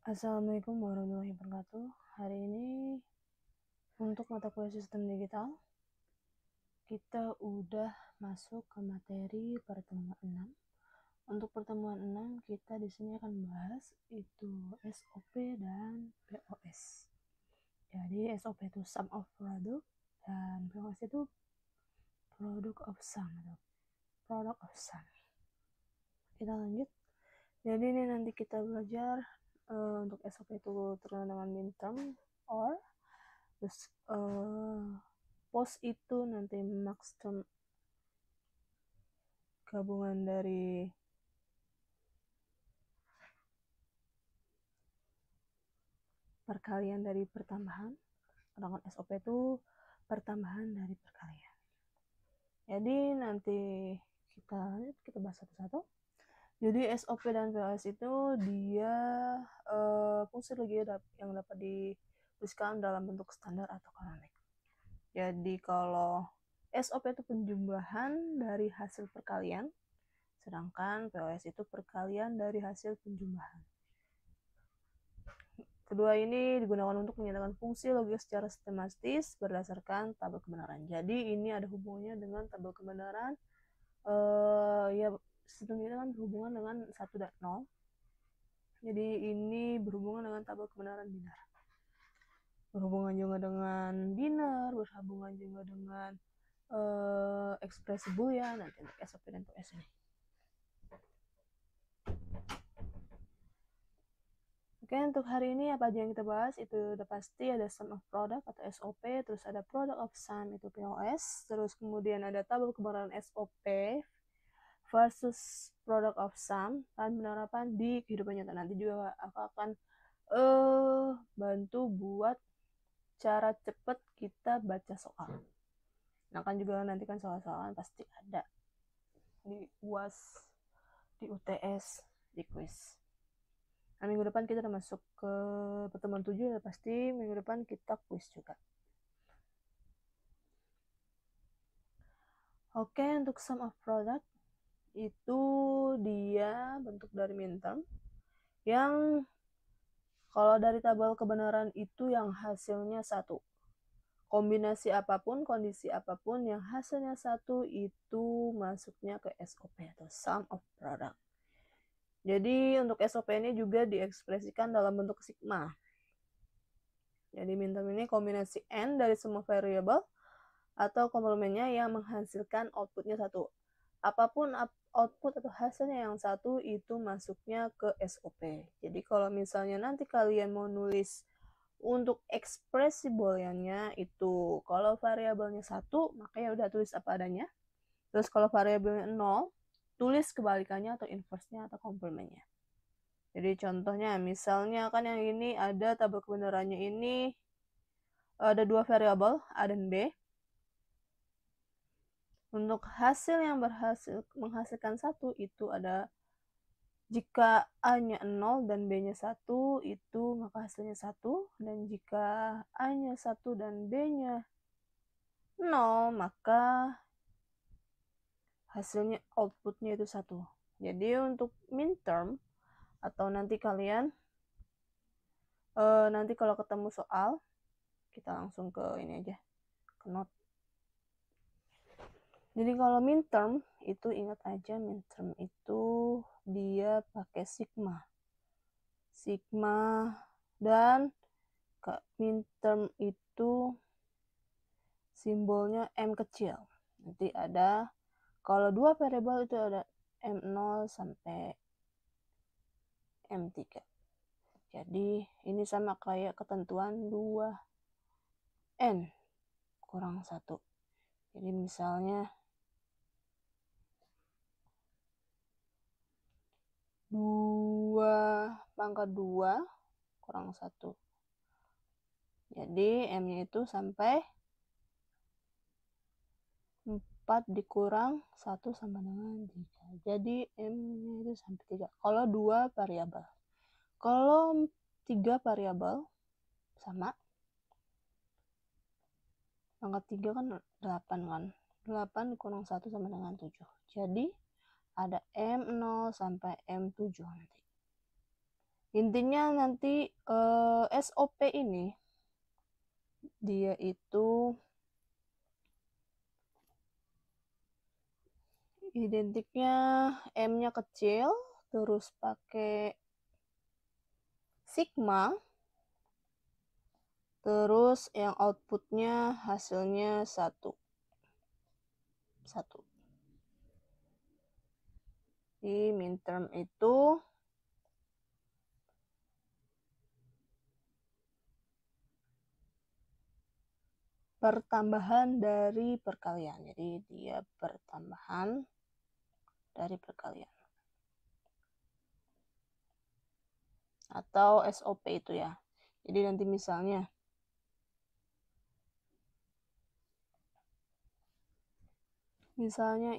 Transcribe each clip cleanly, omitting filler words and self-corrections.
Assalamualaikum warahmatullahi wabarakatuh. Hari ini untuk mata kuliah sistem digital kita udah masuk ke materi pertemuan 6. Untuk pertemuan 6 kita di sini akan bahas itu SOP dan POS. Jadi SOP itu sum of product dan POS itu product of sum atau product of sum. Kita lanjut. Jadi ini nanti kita belajar untuk SOP itu terkenal dengan midterm or terus post itu nanti max term gabungan dari perkalian dari pertambahan, sedangkan SOP itu pertambahan dari perkalian. Jadi nanti kita bahas satu-satu. Jadi SOP dan POS itu dia fungsi logika yang dapat dituliskan dalam bentuk standar atau kanonik. Jadi kalau SOP itu penjumlahan dari hasil perkalian, sedangkan POS itu perkalian dari hasil penjumlahan. Kedua ini digunakan untuk menyatakan fungsi logika secara sistematis berdasarkan tabel kebenaran. Jadi ini ada hubungannya dengan tabel kebenaran. Ya sistem kita kan berhubungan dengan 1 dan 0. Jadi ini berhubungan dengan tabel kebenaran binar. Berhubungan juga dengan binar, berhubungan juga dengan ekspresi boolean nanti untuk SOP dan POS ini. Oke, untuk hari ini apa aja yang kita bahas itu udah pasti ada sum of product atau SOP, terus ada product of sum itu POS, terus kemudian ada tabel kebenaran SOP versus product of sum dan penerapan di kehidupan nyata. Nanti juga aku akan bantu buat cara cepet kita baca soal. Nah kan juga nanti kan soal-soalan pasti ada di UAS, di UTS, di quiz. Nah, minggu depan kita udah masuk ke pertemuan 7 ya pasti minggu depan kita quiz juga. Oke, untuk sum of product itu dia bentuk dari midterm yang kalau dari tabel kebenaran itu yang hasilnya 1. Kombinasi apapun, kondisi apapun yang hasilnya 1 itu masuknya ke SOP atau sum of product. Jadi untuk SOP ini juga diekspresikan dalam bentuk sigma. Jadi midterm ini kombinasi N dari semua variabel atau komplemennya yang menghasilkan outputnya 1. Apapun output atau hasilnya yang 1 itu masuknya ke SOP. Jadi kalau misalnya nanti kalian mau nulis untuk ekspresi booleannya itu kalau variabelnya 1 maka ya udah tulis apa adanya. Terus kalau variabelnya 0 tulis kebalikannya atau inverse-nya atau komplemennya. Jadi contohnya misalnya kan yang ini ada tabel kebenarannya ini ada 2 variabel A dan B. Untuk hasil yang menghasilkan 1 itu ada jika A-nya 0 dan B-nya 1 itu maka hasilnya 1, dan jika A-nya 1 dan B-nya 0 maka hasilnya outputnya itu 1. Jadi untuk midterm atau nanti kalian nanti kalau ketemu soal kita langsung ke ini aja, ke note. Jadi kalau midterm itu ingat aja midterm itu dia pakai sigma dan midterm itu simbolnya M kecil. Nanti ada kalau 2 variabel itu ada M0 sampai M3. Jadi ini sama kayak ketentuan 2N kurang 1. Jadi misalnya 2 kurang 1. Jadi M-nya itu sampai 4 dikurang 1 sama dengan 3. Jadi M-nya itu sampai 3. Kalau 2 variabel. Kalau 3 variabel sama. Angka 3 kan 8 kan. 8 dikurang 1 sama dengan 7. Jadi ada M0 sampai M7 nanti. Intinya nanti SOP ini dia itu identiknya M-nya kecil, terus pakai sigma, terus yang outputnya hasilnya 1. Di midterm itu pertambahan dari perkalian. Jadi dia pertambahan dari perkalian. Atau SOP itu ya. Jadi nanti misalnya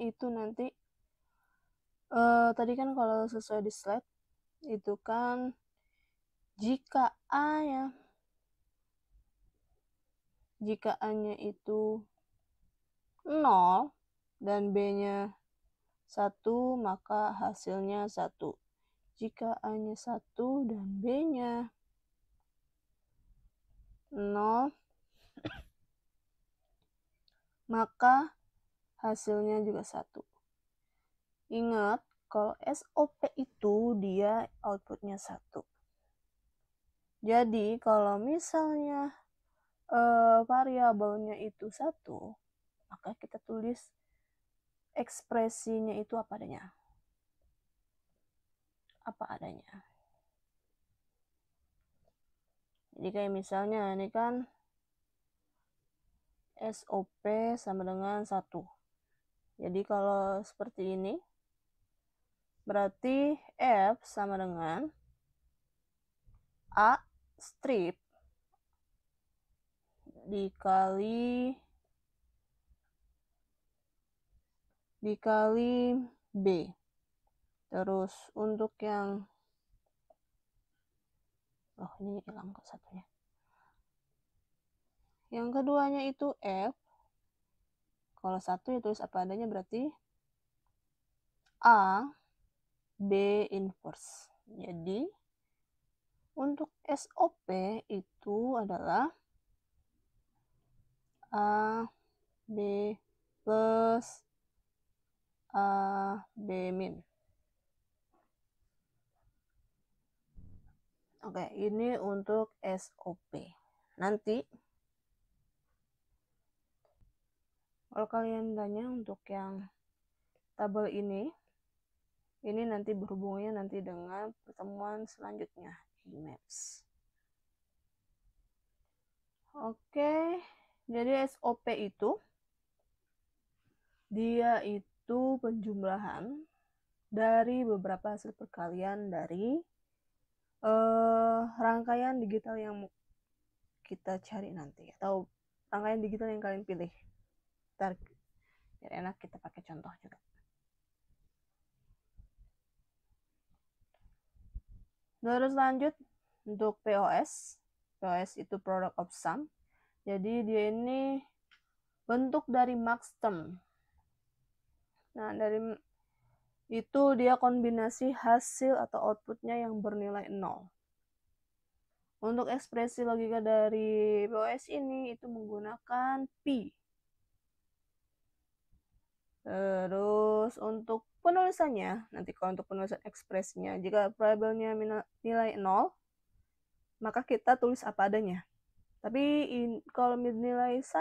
itu nanti tadi kan kalau sesuai di slide itu kan jika A-nya itu 0 dan B-nya 1, maka hasilnya 1. Jika A-nya 1 dan B-nya 0, maka hasilnya juga 1. Ingat, kalau SOP itu dia outputnya 1. Jadi kalau misalnya variabelnya itu 1, maka kita tulis ekspresinya itu apa adanya. Jadi kayak misalnya ini kan SOP sama dengan 1. Jadi kalau seperti ini, berarti F sama dengan A strip dikali B. Terus untuk yang ini hilang kok satunya. Yang keduanya itu F. Kalau 1 ya tulis apa adanya, berarti A B inverse. Jadi untuk SOP itu adalah A B plus A B min. Oke, ini untuk SOP. Nanti kalau kalian tanya untuk yang tabel ini nanti berhubungannya nanti dengan pertemuan selanjutnya di Maps. Oke, jadi SOP itu dia itu penjumlahan dari beberapa hasil perkalian dari rangkaian digital yang kita cari nanti, atau rangkaian digital yang kalian pilih. Ntar biar enak kita pakai contoh juga. Terus lanjut untuk POS. POS itu product of sum. Jadi dia ini bentuk dari max term. Nah, dari itu dia kombinasi hasil atau outputnya yang bernilai 0. Untuk ekspresi logika dari POS ini itu menggunakan P. Terus untuk penulisannya, nanti kalau untuk penulisan ekspresinya, jika variabelnya nilai 0, maka kita tulis apa adanya. Tapi kalau nilai 1,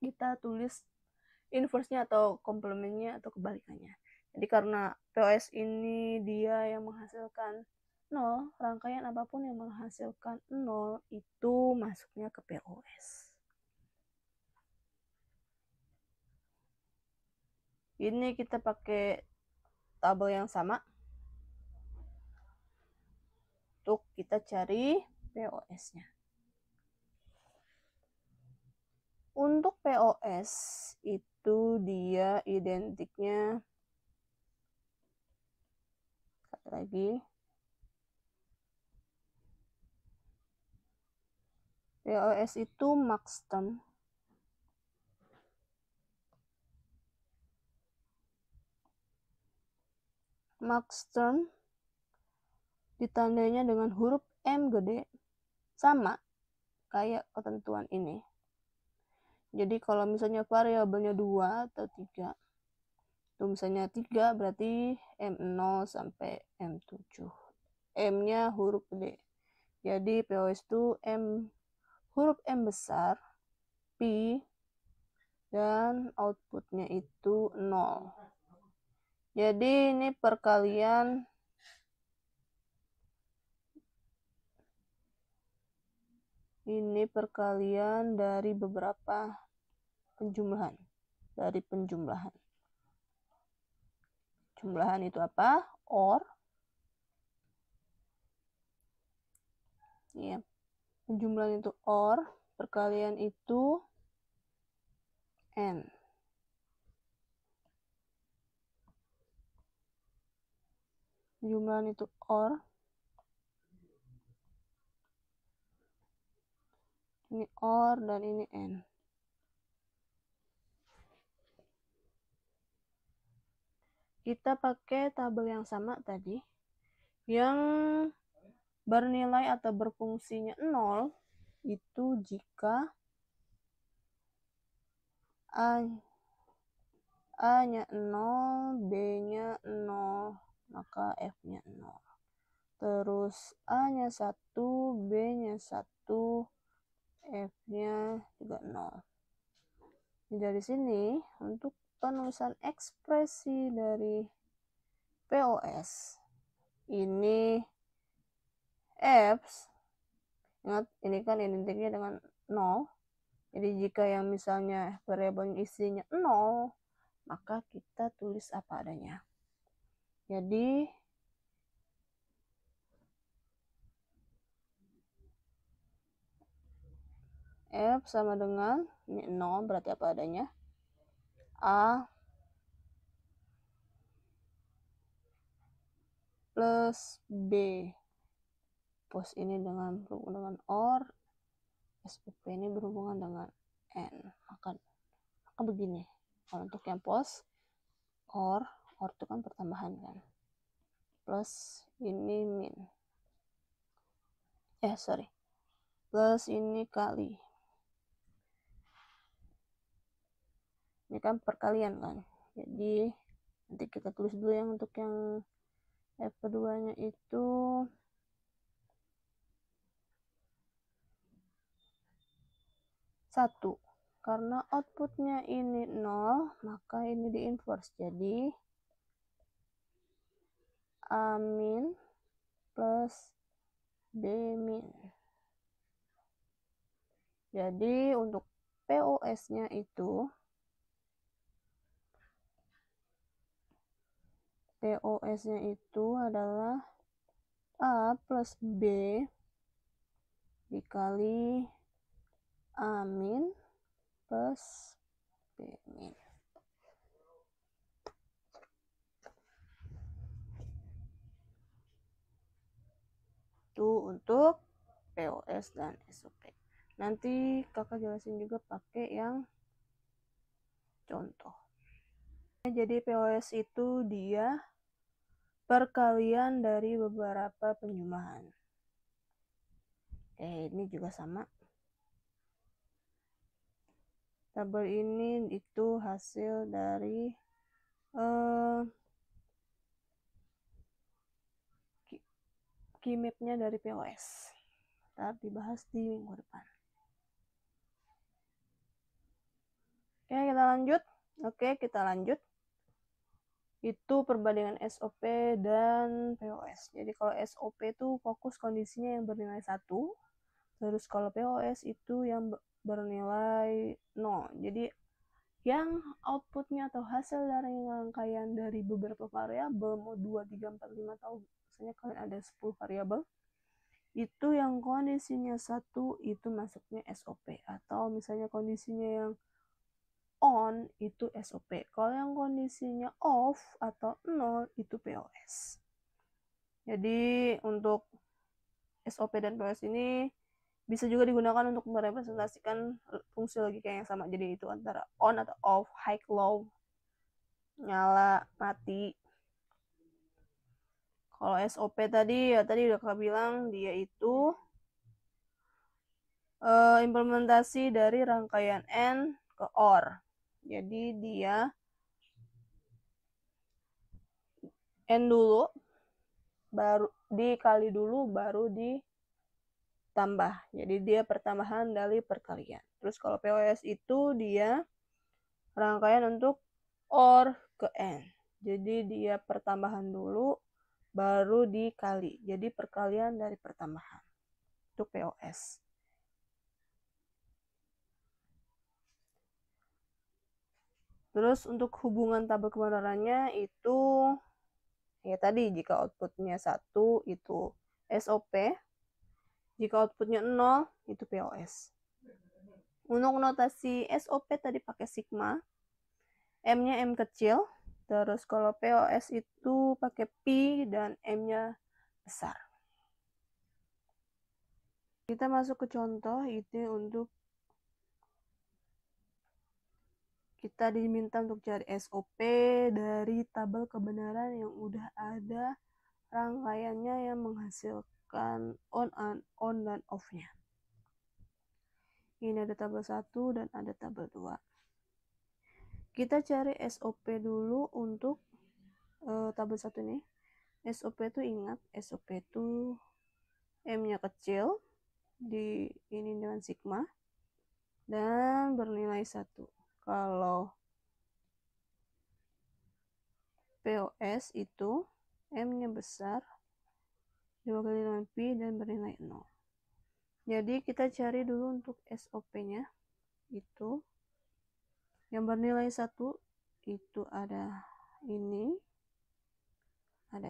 kita tulis inverse-nya atau komplementnya atau kebalikannya. Jadi karena POS ini dia yang menghasilkan 0, rangkaian apapun yang menghasilkan 0 itu masuknya ke POS. Ini kita pakai tabel yang sama untuk kita cari POS-nya. Untuk POS itu dia identiknya lagi POS itu max term ditandainya dengan huruf M gede, sama kayak ketentuan ini. Jadi kalau misalnya variabelnya 2 atau 3, itu misalnya 3 berarti M0 sampai M7. M-nya huruf gede. Jadi POS itu huruf M besar, Pi, dan outputnya itu 0. Jadi ini perkalian dari beberapa penjumlahan. Jumlahan itu apa? OR. Ya. Penjumlahan itu OR, perkalian itu N. Penjumlahan itu OR. Ini OR dan ini N. Kita pakai tabel yang sama tadi, yang bernilai atau berfungsinya 0 itu jika A-nya 0, B-nya 0, maka F-nya 0. Terus A-nya 1, B-nya 1, F-nya juga 0. Dari sini, untuk penulisan ekspresi dari POS, ini F, ingat ini kan identiknya dengan 0. Jadi jika yang misalnya variabel isinya 0, maka kita tulis apa adanya. Jadi F sama dengan ini 0, berarti apa adanya. A plus B. POS ini berhubungan dengan OR, SOP ini berhubungan dengan N. Maka begini. Kalau untuk yang POS, OR itu kan pertambahan kan. Plus ini min. Plus ini kali. Ini kan perkalian kan. Jadi nanti kita tulis dulu yang untuk yang F keduanya itu 1. Karena outputnya ini 0, maka ini di inverse. Jadi A min plus B min. Jadi untuk POS-nya itu adalah A plus B dikali A min plus B min. Itu untuk POS dan SOP. Nanti kakak jelasin juga pakai yang contoh. Jadi POS itu dia perkalian dari beberapa penjumlahan. Ini juga sama. Tabel ini itu hasil dari key map-nya dari POS. Ntar dibahas di minggu depan. Oke, kita lanjut. Itu perbandingan SOP dan POS. Jadi kalau SOP itu fokus kondisinya yang bernilai 1. Terus kalau POS itu yang bernilai 0. Jadi yang outputnya atau hasil dari rangkaian dari beberapa variabel, mau 2, 3, 4, 5, atau misalnya kalian ada 10 variabel, itu yang kondisinya 1 itu masuknya SOP. Atau misalnya kondisinya yang on itu SOP. Kalau yang kondisinya off atau 0 itu POS. Jadi untuk SOP dan POS ini bisa juga digunakan untuk merepresentasikan fungsi logika yang sama. Jadi itu antara on atau off, high, low, nyala, mati. Kalau SOP tadi ya tadi udah Kak bilang dia itu implementasi dari rangkaian N ke OR. Jadi dia N dulu, baru dikali dulu, baru ditambah. Jadi dia pertambahan dari perkalian. Terus kalau POS itu dia rangkaian untuk OR ke N. Jadi dia pertambahan dulu, baru dikali. Jadi perkalian dari pertambahan. Itu POS. Terus untuk hubungan tabel kebenarannya itu ya tadi jika outputnya 1 itu SOP, jika outputnya 0 itu POS. Untuk notasi SOP tadi pakai sigma, M-nya M kecil, terus kalau POS itu pakai pi dan M-nya besar. Kita masuk ke contoh itu untuk kita diminta untuk cari SOP dari tabel kebenaran yang udah ada rangkaiannya yang menghasilkan on dan off-nya. Ini ada tabel 1 dan ada tabel 2. Kita cari SOP dulu untuk tabel 1 ini. SOP itu ingat, SOP itu M-nya kecil, di ini dengan sigma, dan bernilai 1. Kalau POS itu M-nya besar, dibagi dengan pi dan bernilai 0. Jadi kita cari dulu untuk SOP-nya itu yang bernilai 1 itu ada ini, dan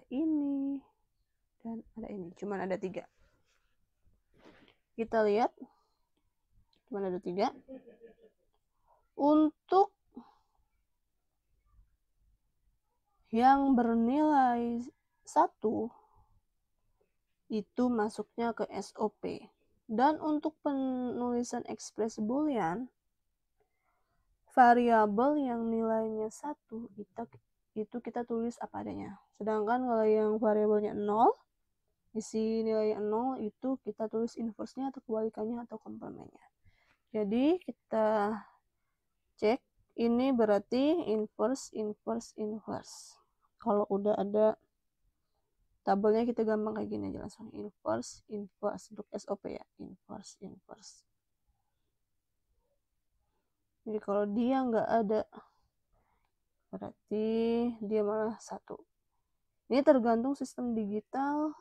ada ini. Cuman ada 3. Kita lihat cuman ada 3. Untuk yang bernilai 1 itu masuknya ke SOP. Dan untuk penulisan ekspresi boolean, variabel yang nilainya 1 itu kita tulis apa adanya. Sedangkan kalau yang variabelnya 0, isi nilainya 0 itu kita tulis inverse-nya atau kebalikannya atau komplementnya. Jadi kita cek ini berarti inverse. Kalau udah ada tabelnya kita gampang kayak gini aja langsung inverse untuk SOP ya, inverse. Jadi kalau dia nggak ada berarti dia malah 1. Ini tergantung sistem digital,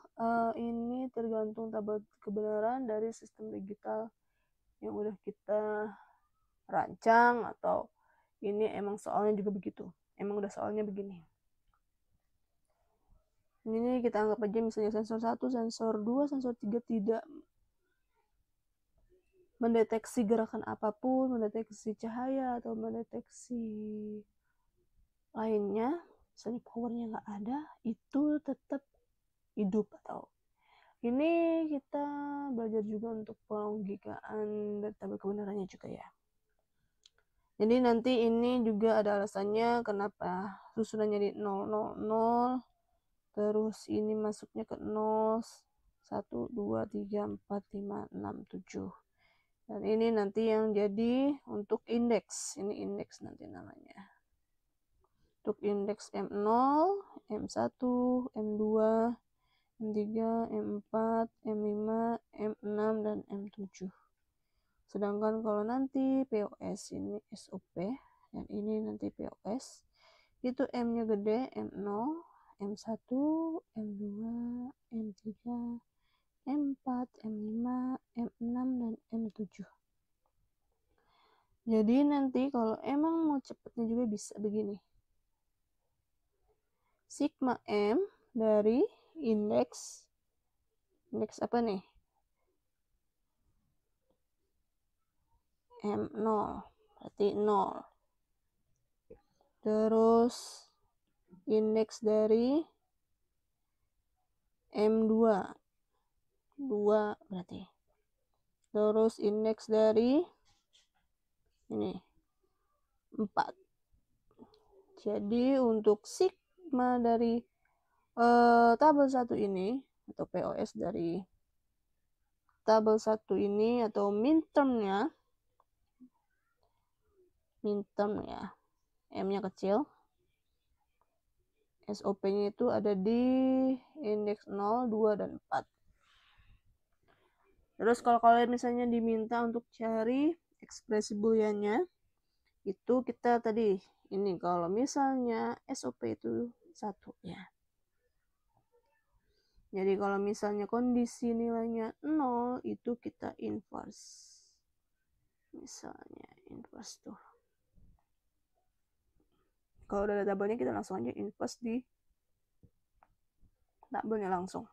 ini tergantung tabel kebenaran dari sistem digital yang udah kita rancang, atau ini emang soalnya juga begitu, emang udah soalnya begini. Ini kita anggap aja misalnya sensor 1, sensor 2, sensor 3 tidak mendeteksi gerakan apapun, mendeteksi cahaya atau mendeteksi lainnya, misalnya powernya nggak ada, itu tetap hidup. Atau ini kita belajar juga untuk pelogikaan dan tabel kebenarannya juga ya. Jadi nanti ini juga ada alasannya kenapa susunannya di 0, 0, 0, terus ini masuknya ke 0, 1, 2, 3, 4, 5, 6, 7. Dan ini nanti yang jadi untuk indeks. Ini indeks nanti namanya. Untuk indeks M0, M1, M2, M3, M4, M5, M6, dan M7. Sedangkan kalau nanti POS ini SOP, dan ini nanti POS, itu M-nya gede, M0, M1, M2, M3, M4, M5, M6, dan M7. Jadi nanti kalau emang mau cepetnya juga bisa begini. Sigma M dari indeks apa nih? M0, berarti 0. Terus indeks dari M2, 2 berarti. Terus indeks dari ini 4. Jadi untuk sigma dari tabel 1 ini atau POS dari tabel 1 ini atau mintermnya ya, M-nya kecil, SOP-nya itu ada di indeks 0, 2, dan 4. Terus kalau kalian misalnya diminta untuk cari ekspresi booleannya, itu kita tadi ini kalau misalnya SOP itu 1 ya. Jadi kalau misalnya kondisi nilainya 0 itu kita inverse. Misalnya inverse tuh. Kalau udah ada tabelnya kita langsung aja inverse di tabelnya langsung.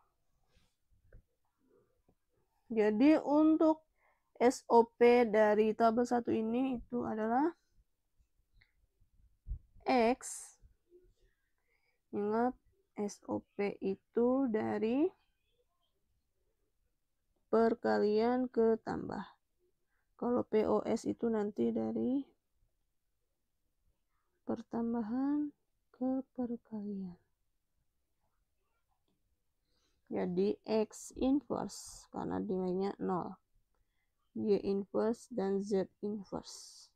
Jadi untuk SOP dari tabel 1 ini itu adalah X. Ingat SOP itu dari perkalian ke tambah. Kalau POS itu nanti dari pertambahan ke perkalian. Jadi X inverse karena nilainya 0. Y inverse dan Z inverse.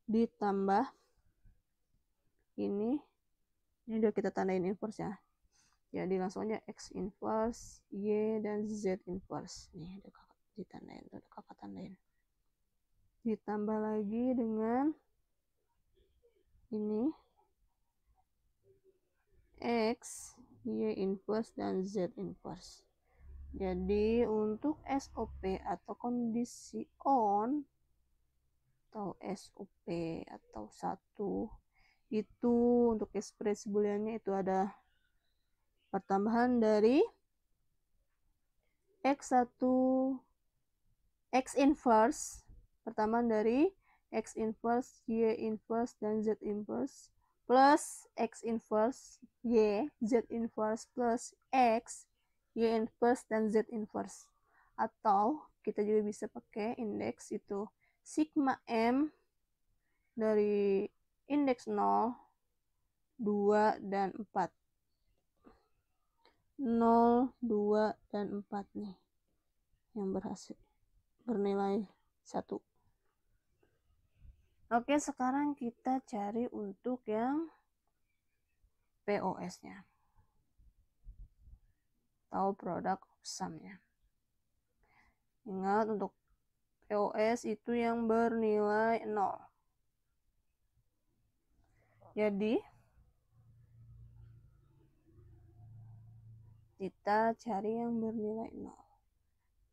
Ditambah ini udah kita tandain inverse ya. Jadi langsung aja X inverse, Y dan Z inverse. Nih udah kakak ditandain, udah kakak tandain. Ditambah lagi dengan ini X, Y inverse dan Z inverse. Jadi untuk SOP atau kondisi on atau SOP atau 1 itu untuk ekspresi booleannya itu ada pertambahan dari X1 X inverse, pertambahan dari X inverse, Y inverse dan Z inverse plus X inverse, Y, Z inverse plus X, Y inverse dan Z inverse. Atau kita juga bisa pakai indeks itu sigma M dari indeks 0, 2, dan 4. 0, 2, dan 4 nih yang berhasil bernilai 1. Oke, sekarang kita cari untuk yang POS-nya atau product of sum-nya. Ingat untuk POS itu yang bernilai 0. Jadi kita cari yang bernilai 0.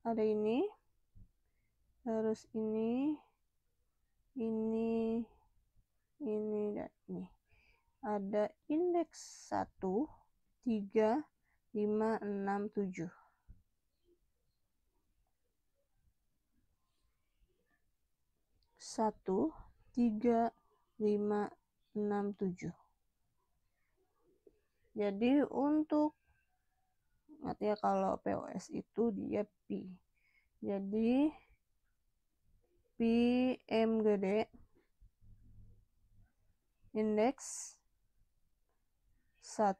Ada ini, terus ini, dan ini. Ada indeks 1, 3, 5, 6, 7. 1, 3, 5, 6, 7. Jadi untuk ingat ya kalau POS itu dia P. Jadi P M gede indeks 1,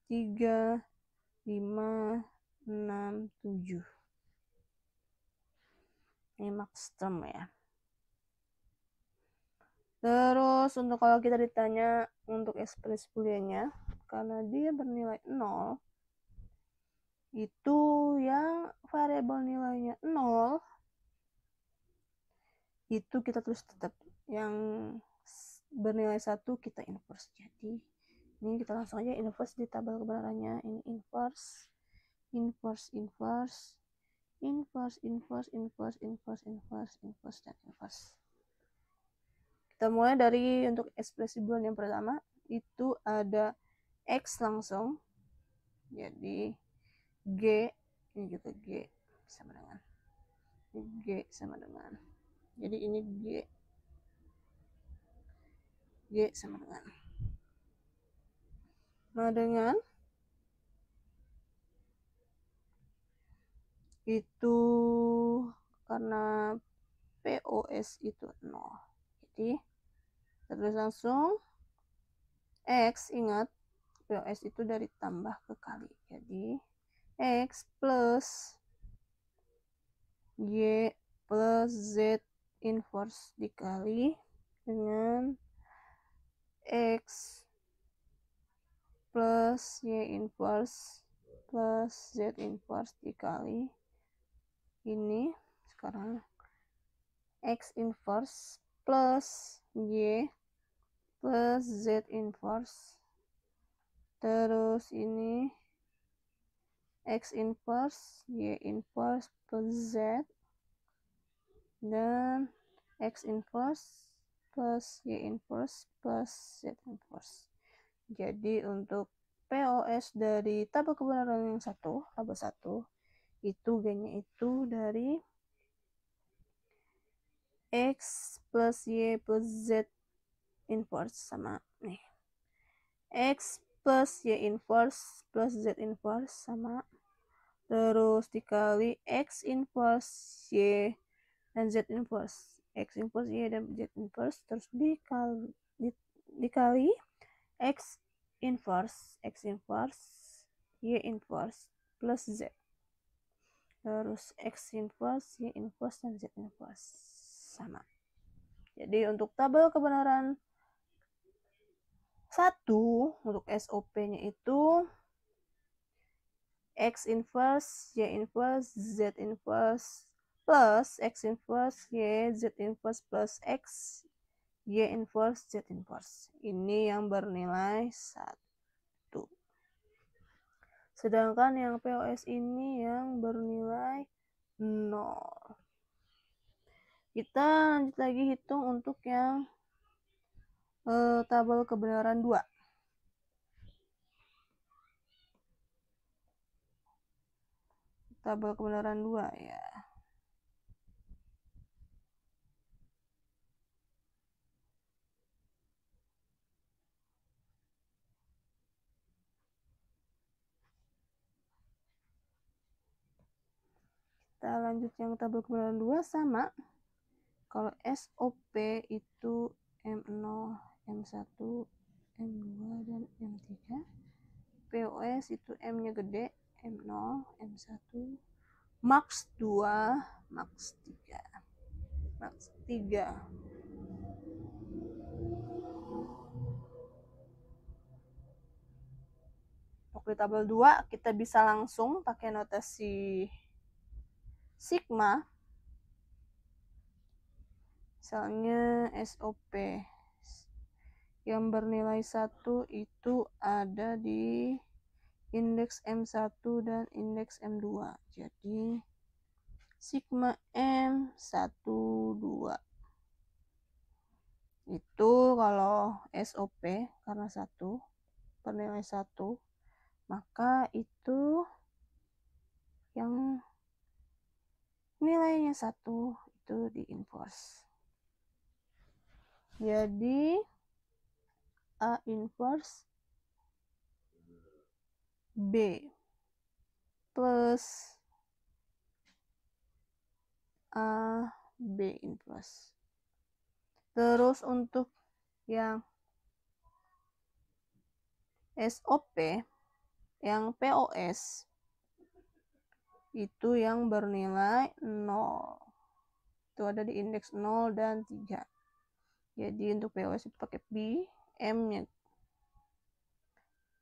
3, 5, 6, 7. Ini max term ya. Terus untuk kalau kita ditanya untuk ekspresi booleannya, karena dia bernilai 0, itu yang variabel nilainya 0 itu kita tulis tetap, yang bernilai 1 kita inverse. Jadi ini kita langsung aja inverse di tabel kebenarannya. Ini inverse, inverse, inverse, inverse, inverse, inverse, inverse, inverse, inverse, dan inverse. Kita mulai dari untuk ekspresi boolean yang pertama itu ada X langsung. Jadi G, ini juga G sama dengan G sama dengan. Jadi ini G sama dengan. Nah dengan itu karena POS itu 0. Jadi terus langsung X, ingat POS itu dari tambah ke kali. Jadi X plus Y plus Z inverse dikali dengan X plus Y inverse plus Z inverse dikali ini sekarang X inverse plus Y plus Z inverse, terus ini X inverse Y inverse plus Z dan X inverse plus Y inverse plus Z inverse. Jadi untuk POS dari tabel kebenaran yang satu, tabel 1, itu G-nya itu dari X plus Y plus Z inverse sama nih. X plus Y inverse plus Z inverse sama. Terus dikali X inverse Y dan Z inverse. X inverse Y dan Z inverse terus dikali X inverse Y inverse plus Z. Terus X inverse Y inverse dan Z inverse sama. Jadi untuk tabel kebenaran 1 untuk SOP-nya itu X inverse Y inverse Z inverse plus X inverse Y Z inverse plus X Y inverse Z inverse. Ini yang bernilai 1. Sedangkan yang POS ini yang bernilai 0. Kita lanjut lagi hitung untuk yang tabel kebenaran 2. Tabel kebenaran 2 ya. Kita lanjut yang tabel kebenaran 2 sama. Kalau SOP itu M0, M1, M2, dan M3. POS itu M-nya gede, M0, M1, max 2, max 3. Max 3. Untuk di tabel 2 kita bisa langsung pakai notasi sigma. Misalnya SOP yang bernilai 1 itu ada di indeks M1 dan indeks M2. Jadi sigma M12 itu kalau SOP karena 1 bernilai 1, maka itu yang nilainya 1 itu di inverse. Jadi A inverse B plus A B inverse. Terus untuk yang SOP, yang POS itu yang bernilai 0. Itu ada di indeks 0 dan 3. Jadi untuk POS itu pakai B,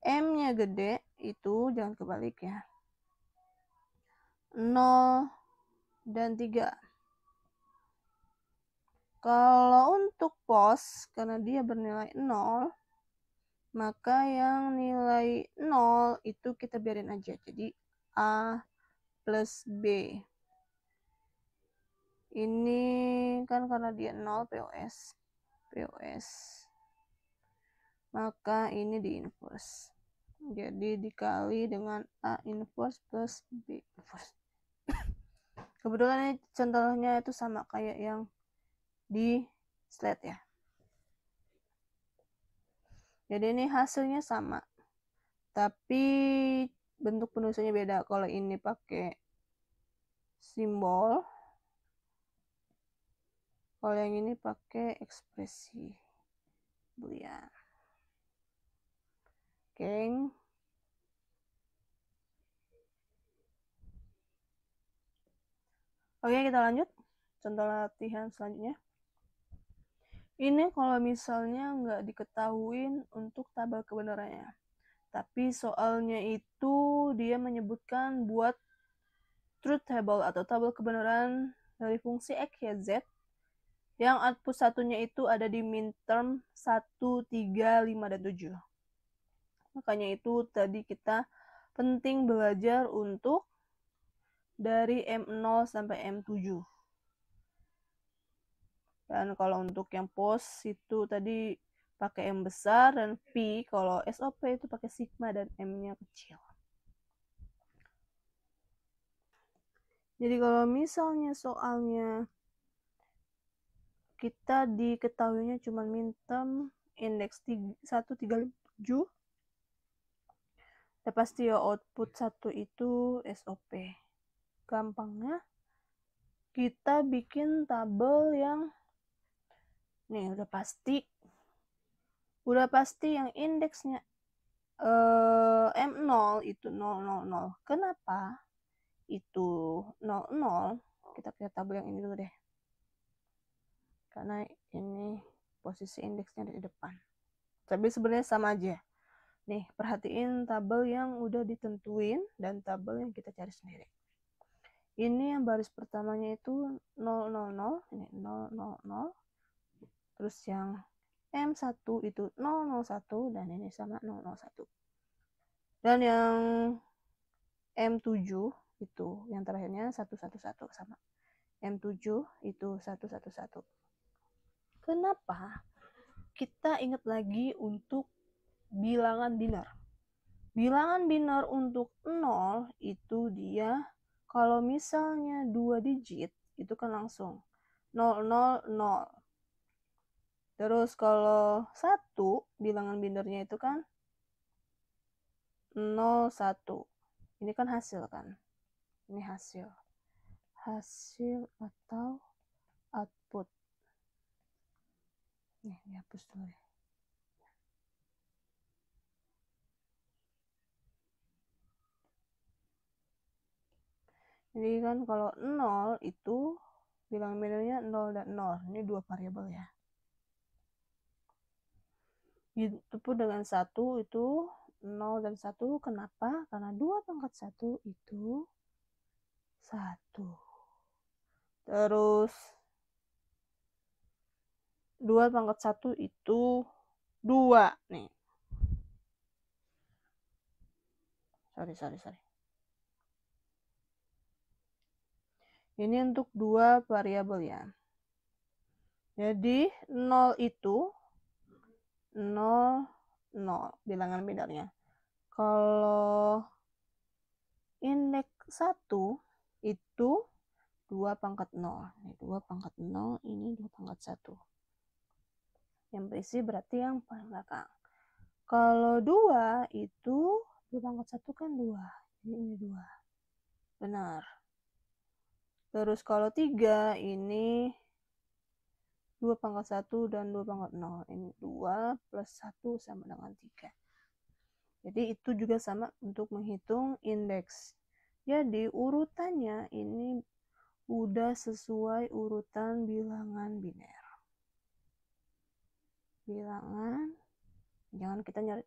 M-nya gede itu jangan kebalik ya. 0 dan 3. Kalau untuk POS, karena dia bernilai 0, maka yang nilai 0 itu kita biarin aja. Jadi A plus B. Ini kan karena dia 0 POS. Maka ini di inverse. Jadi dikali dengan A inverse plus B inverse. Kebetulan ini contohnya itu sama kayak yang di slide ya. Jadi ini hasilnya sama. Tapi bentuk penulisannya beda. Kalau ini pakai simbol, kalau yang ini pakai ekspresi boolean. geng. Oke, kita lanjut. Contoh latihan selanjutnya. Ini kalau misalnya nggak diketahuin untuk tabel kebenarannya. Tapi soalnya itu dia menyebutkan buat truth table atau tabel kebenaran dari fungsi X, Y, Z yang output satunya itu ada di minterm 1, 3, 5, dan 7. Makanya itu tadi kita penting belajar untuk dari M0 sampai M7. Dan kalau untuk yang pos itu tadi pakai M besar, dan P kalau SOP itu pakai sigma dan M-nya kecil. Jadi kalau misalnya soalnya kita diketahuinya cuma minterm indeks 1, 3, 7, ya pasti ya output 1 itu SOP. Gampangnya kita bikin tabel yang nih udah pasti yang indeksnya M0 itu 000. Kenapa itu 00? Kita ke tabel yang ini dulu deh, karena ini posisi indeksnya di depan. Tapi sebenarnya sama aja. Nih, perhatiin tabel yang udah ditentuin dan tabel yang kita cari sendiri. Ini yang baris pertamanya itu 000, ini 000. Terus yang M1 itu 001 dan ini sama 001. Dan yang M7 itu yang terakhirnya 111 sama. M7 itu 111. Kenapa? Kita ingat lagi untuk bilangan biner. Bilangan biner untuk 0 itu dia kalau misalnya 2 digit itu kan langsung 000. Terus kalau 1 bilangan binernya itu kan 01. Ini kan hasil kan. Ini hasil atau output. Nih, dihapus dulu ya. Jadi kan kalau 0 itu bilangan binernya 0 dan 0. Ini 2 variabel ya. Itu pun dengan 1 itu 0 dan 1. Kenapa? Karena 2 pangkat 1 itu 1. Terus 2 pangkat 1 itu 2. Nih. Sorry. Ini untuk 2 variabel ya. Jadi 0 itu 0, bilangan binernya. Kalau indeks 1 itu 2 pangkat 0. Ini 2 pangkat 0, ini 2 pangkat 1. Yang berisi berarti yang paling belakang. Kalau 2 itu 2 pangkat 1 kan 2. Jadi ini 2. Benar. Terus kalau 3 ini 2 pangkat 1 dan 2 pangkat 0. Ini 2 plus 1 sama dengan 3. Jadi itu juga sama untuk menghitung indeks. Jadi urutannya ini udah sesuai urutan bilangan biner. Bilangan, jangan kita nyari.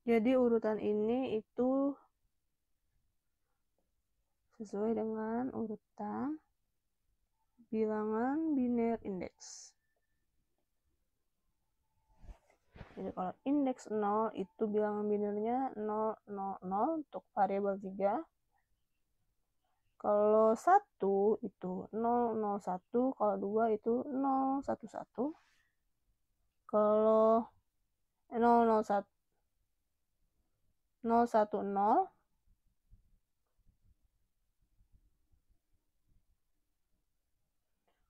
Jadi urutan ini itu sesuai dengan urutan bilangan biner indeks. Jadi kalau indeks 0 itu bilangan binernya 000 untuk variabel 3. Kalau 1 itu 001, kalau 2 itu 011. Kalau 010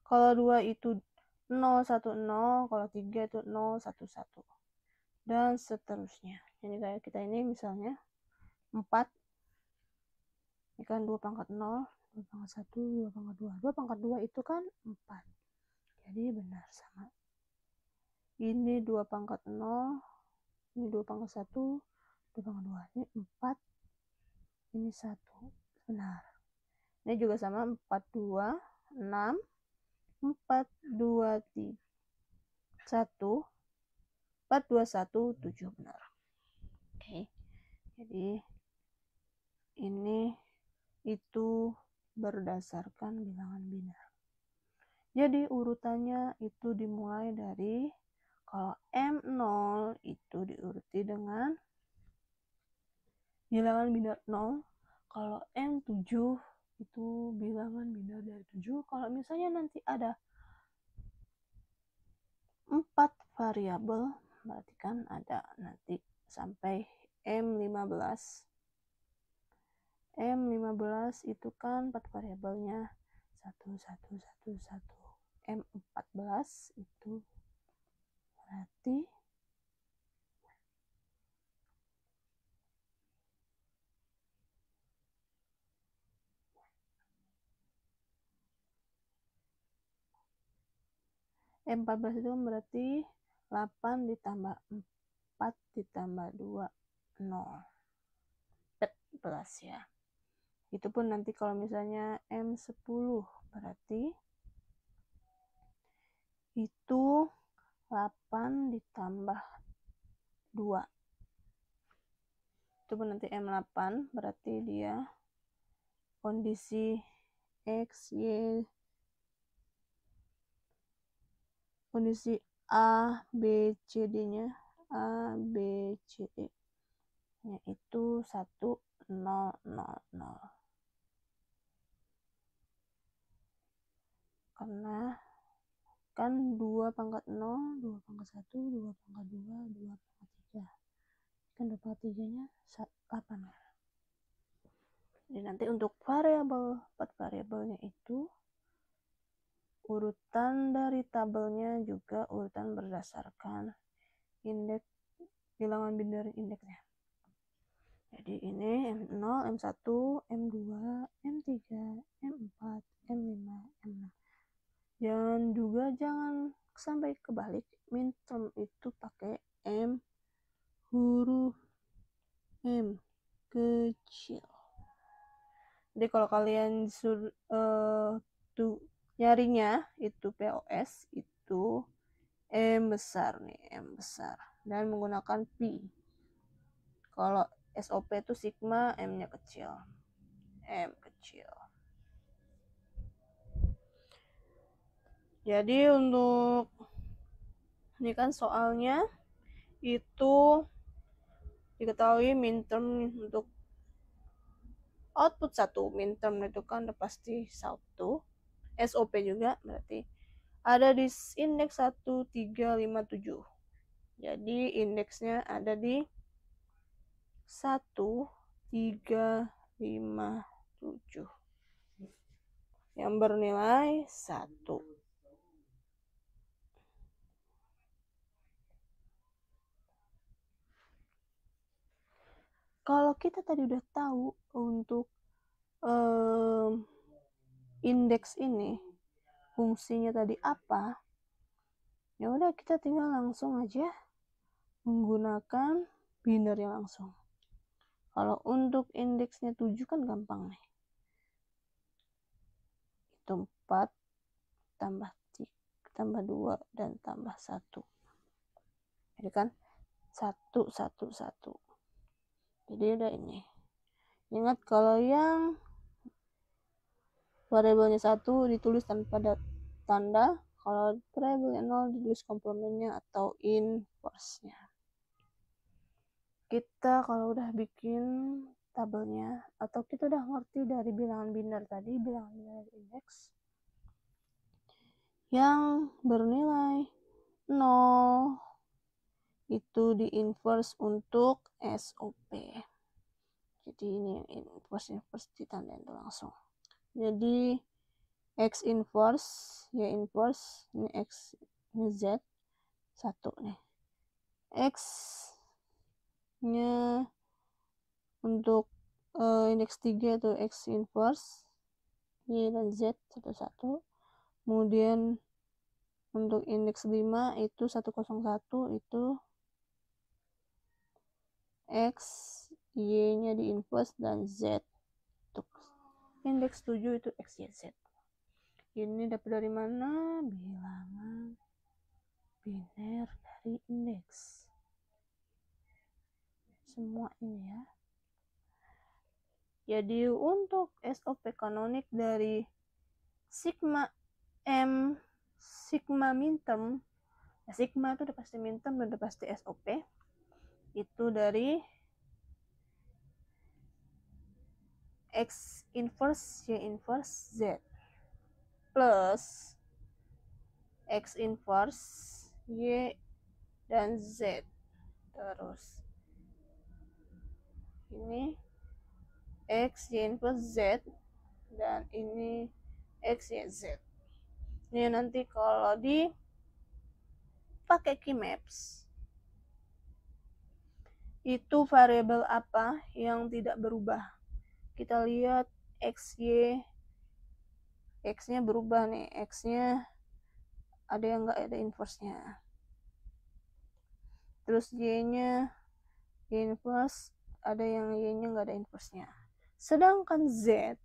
kalau 2 itu 010, kalau 3 itu 011. Dan seterusnya. Jadi kayak kita ini misalnya 4. Ini kan 2 pangkat 0, 2 pangkat 1, 2 pangkat 2. 2 pangkat 2 itu kan 4. Jadi benar sama. ini 2 pangkat 0, ini 2 pangkat 1, 2 pangkat 2, ini 4, ini 1, benar. Ini juga sama, 4, 2, 6, 4, 2, 3, 1, 4, 2, 1, 7, benar. Oke, jadi ini itu berdasarkan bilangan biner. Jadi urutannya itu dimulai dari, kalau M0 itu diuruti dengan bilangan biner 0, kalau M7 itu bilangan biner dari 7. Kalau misalnya nanti ada 4 variabel, berarti kan ada nanti sampai M15. M15 itu kan 4 variabelnya 1, 1, 1, 1. M14 itu berarti M14 itu berarti 8 ditambah 4 ditambah 2, 0. 14 ya. Itu pun nanti kalau misalnya M10 berarti itu 8 ditambah 2. Itu pun nanti M8 berarti dia kondisi X, Y, kondisi A, B, C, D-nya, A, B, C, D-nya itu 1, 0, 0, 0. Karena kan 2 pangkat 0, 2 pangkat 1, 2 pangkat 2, 2 pangkat 3. Kan 2 pangkat 3-nya 8. Jadi nanti untuk variabel, 4 variabelnya itu urutan dari tabelnya juga urutan berdasarkan indeks bilangan biner indeksnya. Jadi ini M0, M1, M2, M3, M4, M5, M6. Jangan sampai kebalik. Minterm itu pakai M huruf M kecil. Jadi kalau kalian nyarinya itu POS itu M besar nih, M besar, dan menggunakan Pi. Kalau SOP itu sigma, M-nya kecil, M kecil. Jadi untuk ini kan soalnya itu diketahui minterm untuk output 1, minterm itu kan udah pasti 1, SOP juga berarti ada di indeks 1357. Jadi indeksnya ada di 1357 yang bernilai 1. Kalau kita tadi udah tahu untuk indeks ini fungsinya tadi apa, ya udah kita tinggal langsung aja menggunakan binernya langsung. Kalau untuk indeksnya 7 kan gampang nih. Itu 4 tambah 3, tambah 2 dan tambah 1. Jadi kan 1, 1, 1. Jadi udah ini. Ingat kalau yang variabelnya 1 ditulis tanpa tanda, kalau variabelnya 0 ditulis komplemennya atau inverse-nya. Kita kalau udah bikin tabelnya atau kita udah ngerti dari bilangan biner tadi, bilangan biner indeks yang bernilai 0 itu di inverse untuk SOP. Jadi ini inverse ditandain langsung. Jadi X inverse, Y inverse, ini X, ini Z, 1 nih. X nya untuk indeks 3 itu X inverse, Y dan Z 1, 1. Kemudian Untuk indeks 5 itu 101 itu X, Y-nya di inverse dan Z. Untuk indeks 7 itu X, Y, Z. Ini dapat dari mana? Bilangan biner dari indeks. Semua ini ya. Jadi untuk SOP kanonik dari sigma M, sigma minterm, sigma itu udah pasti minterm dan udah pasti SOP, itu dari X inverse, Y inverse, Z plus X inverse, Y dan Z. Terus ini X, Y inverse, Z, dan ini X, Y, Z. Ini nanti kalau dipakai Keymaps, itu variabel apa yang tidak berubah? Kita lihat X, Y, X-nya berubah nih. X-nya ada yang nggak ada inverse-nya. Terus Y-nya inverse, ada yang Y-nya nggak ada inverse-nya. Sedangkan Z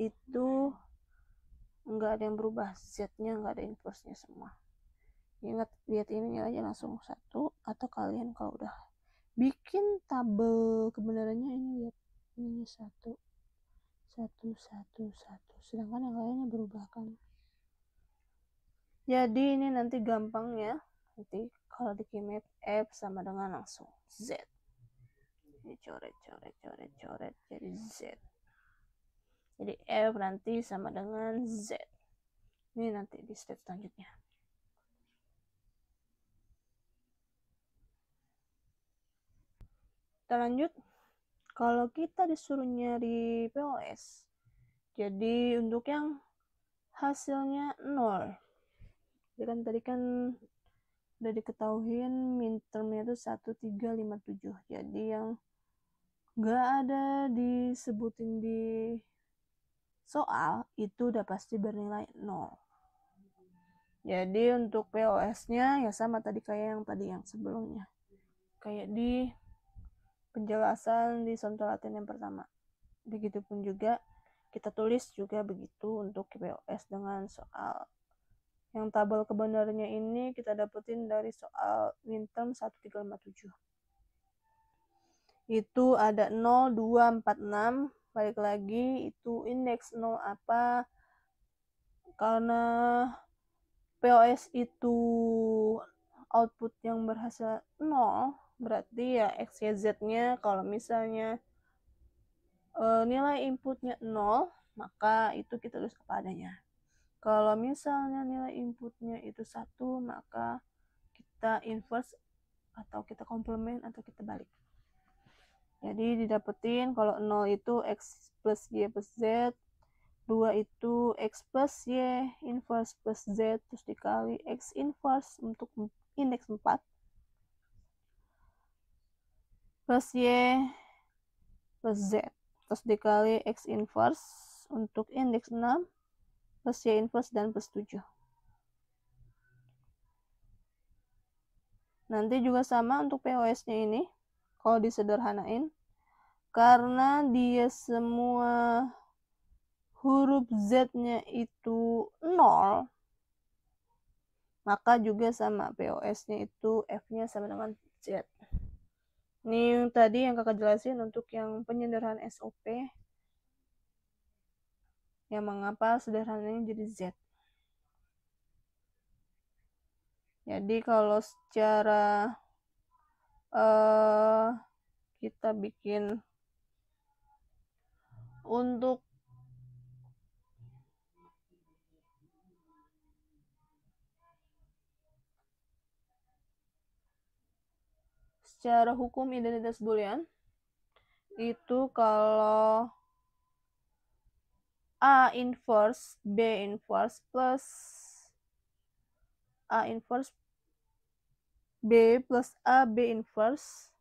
itu nggak ada yang berubah, Z-nya nggak ada inverse-nya semua. Ingat, lihat ini aja langsung 1, atau kalian kalau udah bikin tabel kebenarannya ini lihat ini 1, 1, 1, 1, sedangkan yang lainnya berubah kan. Jadi ini nanti gampang ya, nanti kalau di Keymap F sama dengan langsung Z. Ini coret jadi Z. Jadi F nanti sama dengan Z. Ini nanti di step selanjutnya. Kita lanjut. Kalau kita disuruh nyari POS, jadi untuk yang hasilnya 0, jadi kan tadi kan udah diketahuin mintermnya itu 1, 3, 5, 7. Jadi yang nggak ada disebutin di soal itu udah pasti bernilai 0. Jadi untuk POS-nya ya sama tadi kayak yang sebelumnya. Kayak di penjelasan di contoh latihan yang pertama. Begitupun juga kita tulis juga begitu untuk POS dengan soal. Yang tabel kebenarannya ini kita dapetin dari soal minterm 1357. Itu ada 0, 2, 4, 6. Balik lagi itu indeks 0 apa? Karena POS itu output yang berhasil 0, berarti ya X, Y, Z-nya kalau misalnya nilai inputnya 0, maka itu kita tulis apa adanya. Kalau misalnya nilai inputnya itu 1, maka kita inverse atau kita komplement atau kita balik. Jadi didapetin kalau 0 itu X plus Y plus Z, 2 itu X plus Y inverse plus Z, terus dikali X inverse untuk indeks 4 plus Y plus Z, terus dikali X inverse untuk indeks 6 plus Y inverse dan plus 7. Nanti juga sama untuk POS-nya ini, kalau disederhanain, karena dia semua huruf Z-nya itu 0, maka juga sama POS-nya itu F-nya sama dengan Z. Ini yang tadi yang kakak jelasin untuk yang penyederhanaan SOP, yang mengapa sederhananya jadi Z. Jadi kalau secara kita bikin untuk secara hukum identitas boolean itu kalau A inverse B inverse plus A inverse B plus A B inverse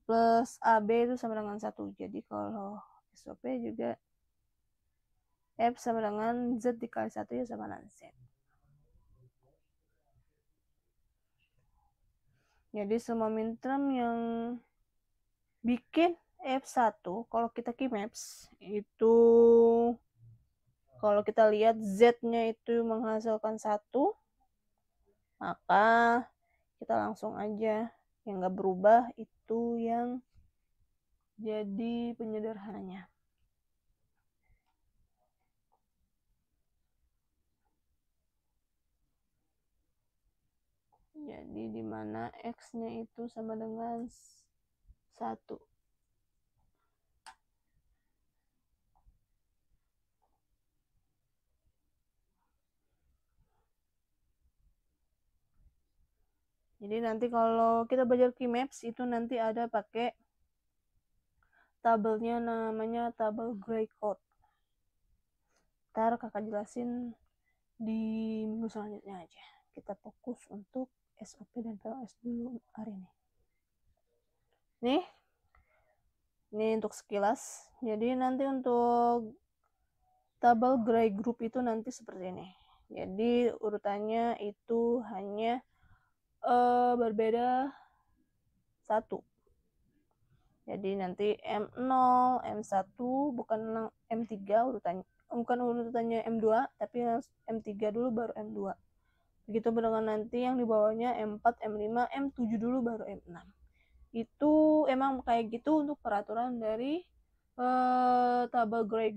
plus AB itu sama dengan 1. Jadi kalau SOP juga F sama dengan Z dikali 1 ya sama dengan Z. Jadi semua minterm yang bikin F1, kalau kita keymaps itu, kalau kita lihat Z-nya itu menghasilkan 1, maka kita langsung aja yang nggak berubah itu yang jadi penyederhananya. Jadi dimana X-nya itu sama dengan 1. Jadi nanti kalau kita belajar keymaps itu nanti ada pakai tabelnya, namanya tabel gray code. Ntar kakak jelasin di minggu selanjutnya aja. Kita fokus untuk SOP dan POS dulu hari ini. Ini untuk sekilas. Jadi nanti untuk tabel gray group itu nanti seperti ini. Jadi urutannya itu hanya berbeda 1. Jadi nanti M0, M1 bukan M3 urutannya, bukan urutannya M2, tapi M3 dulu baru M2. Begitu dengan nanti yang di bawahnya M4, M5, M7 dulu baru M6. Itu emang kayak gitu untuk peraturan dari tabel gray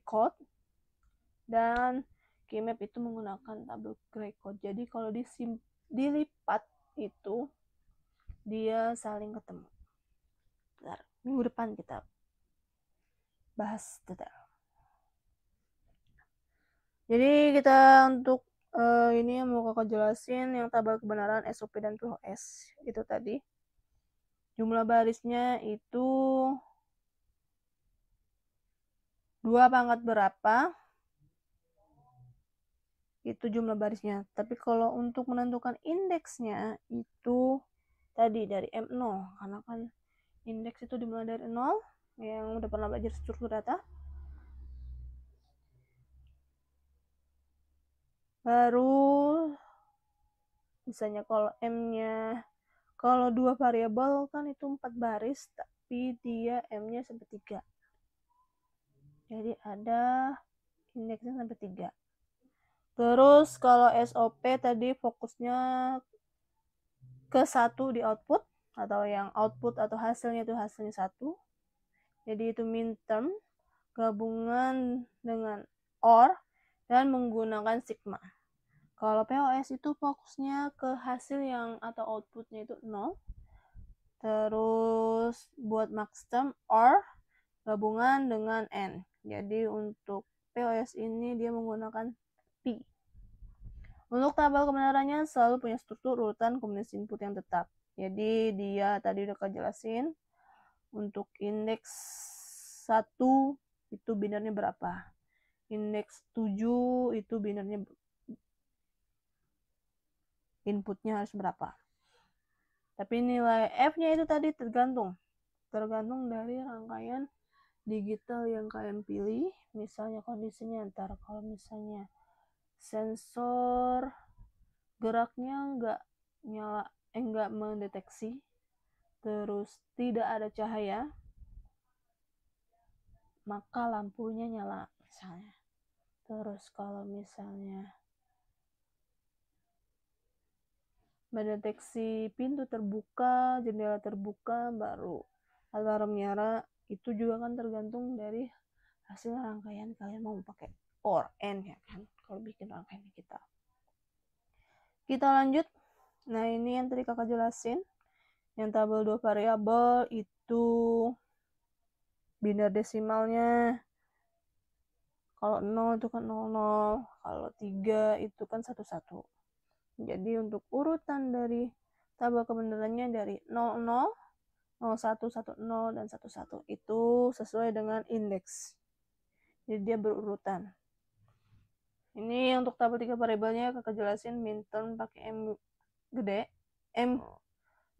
code dan keymap itu menggunakan tabel gray code. Jadi kalau dilipat itu dia saling ketemu. Bentar, minggu depan kita bahas detail. Jadi kita untuk ini yang mau kakak jelasin yang tabel kebenaran SOP dan POS itu tadi. Jumlah barisnya itu 2 pangkat berapa, itu jumlah barisnya. Tapi kalau untuk menentukan indeksnya itu tadi dari M0, karena kan indeks itu dimulai dari 0, yang udah pernah belajar struktur data. Baru misalnya kalau M-nya, kalau 2 variabel kan itu 4 baris, tapi dia M-nya sampai 3. Jadi ada indeksnya sampai 3. Terus kalau SOP tadi fokusnya ke 1 di output, atau yang output atau hasilnya itu hasilnya 1. Jadi itu minterm gabungan dengan OR dan menggunakan sigma. Kalau POS itu fokusnya ke hasil yang atau outputnya itu 0. Terus buat maxterm OR gabungan dengan N. Jadi untuk POS ini dia menggunakan P. Untuk tabel kebenarannya selalu punya struktur urutan kombinasi input yang tetap. Jadi dia tadi udah kejelasin untuk indeks 1 itu binarnya berapa. Indeks 7 itu binarnya inputnya harus berapa. Tapi nilai F-nya itu tadi tergantung dari rangkaian digital yang kalian pilih. Misalnya kondisinya ntar kalau misalnya sensor geraknya nggak mendeteksi, terus tidak ada cahaya, maka lampunya nyala misalnya. Terus kalau misalnya mendeteksi pintu terbuka, jendela terbuka, baru alarm nyala. Itu juga kan tergantung dari hasil rangkaian kalian mau pakai OR AND ya kan, kalau bikin rangkaian kita lanjut. Nah ini yang tadi kakak jelasin, yang tabel 2 variabel itu binar desimalnya. Kalau 0 itu kan 00, kalau 3 itu kan 11. Jadi untuk urutan dari tabel kebenarannya dari 00, 01, 10, dan 11 itu sesuai dengan indeks. Jadi dia berurutan. Ini untuk tabel 3 variabelnya kakak jelasin minterm pakai M gede,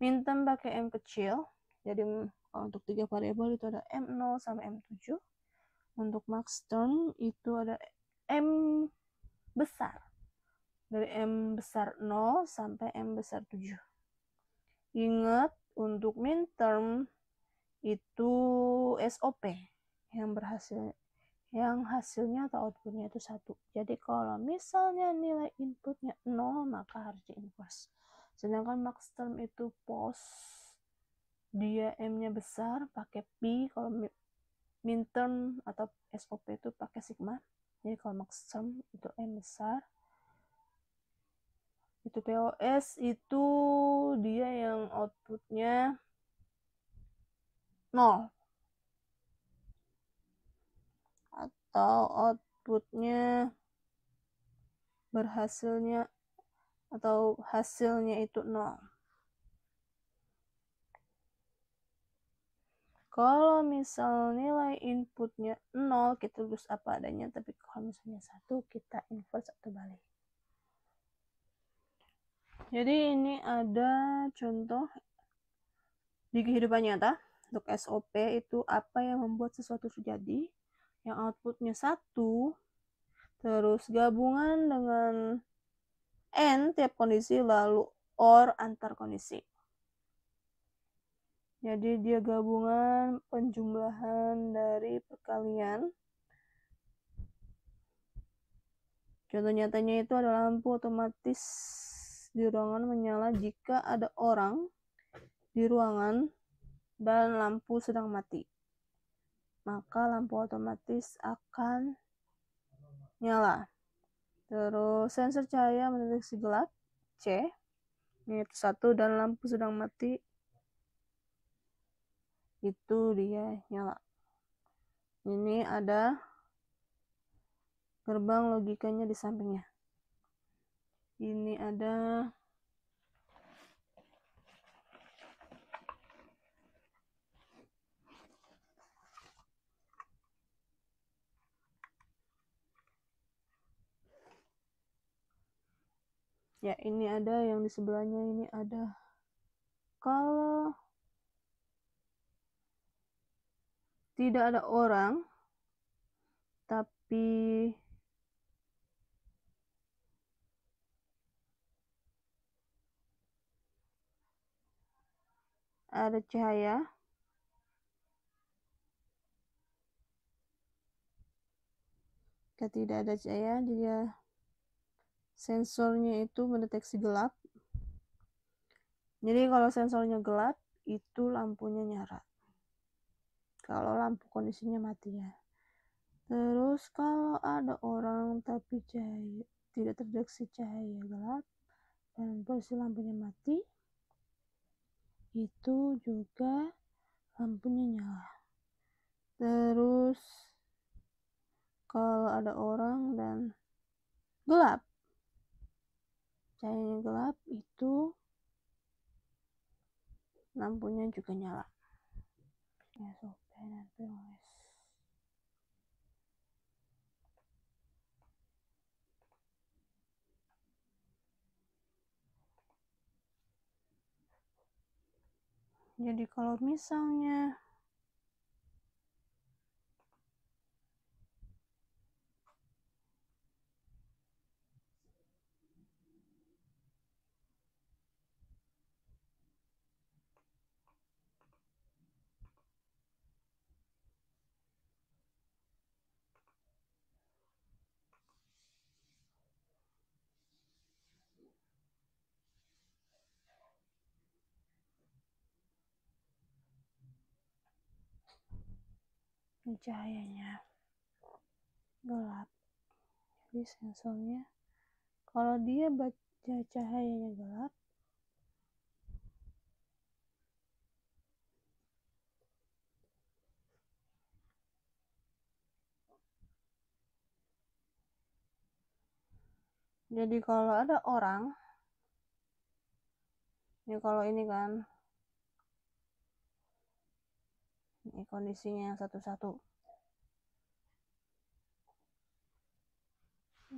minterm pakai M kecil. Jadi untuk 3 variabel itu ada M0 sampai M7. Untuk maxterm itu ada M besar dari M besar 0 sampai M besar 7. Ingat, untuk midterm itu SOP yang hasilnya atau outputnya itu 1. Jadi kalau misalnya nilai inputnya 0, maka harus di-inverse. Sedangkan max term itu pos, dia M-nya besar pakai P, kalau midterm atau SOP itu pakai sigma. Jadi kalau max term itu M besar, itu POS itu dia yang outputnya 0 atau outputnya berhasilnya atau hasilnya itu 0. Kalau misal nilai inputnya 0, kita tulis apa adanya, tapi kalau misalnya 1, kita inverse atau balik. Jadi ini ada contoh di kehidupan nyata. Untuk SOP itu apa yang membuat sesuatu terjadi, yang outputnya 1, terus gabungan dengan N tiap kondisi, lalu OR antar kondisi. Jadi dia gabungan penjumlahan dari perkalian. Contoh nyatanya itu adalah lampu otomatis di ruangan menyala jika ada orang di ruangan dan lampu sedang mati. Maka lampu otomatis akan nyala. Terus sensor cahaya mendeteksi gelap C, yaitu 1, dan lampu sedang mati itu dia nyala. Ini ada gerbang logikanya di sampingnya. Ini ada ya, ini ada yang di sebelahnya, ini ada. Kalau tidak ada orang tapi ada cahaya, jika tidak ada cahaya, dia sensornya itu mendeteksi gelap. Jadi kalau sensornya gelap, itu lampunya nyala. Kalau lampu kondisinya mati ya. Terus kalau ada orang tapi cahaya tidak terdeteksi cahaya gelap dan posisi lampunya mati, itu juga lampunya nyala. Terus kalau ada orang dan gelap, cahayanya gelap, itu lampunya juga nyala. SOP dan POS. Jadi kalau misalnya cahayanya gelap, jadi sensornya kalau dia baca cahayanya gelap, jadi kalau ada orang, ya kalau ini kan ini kondisinya yang satu-satu,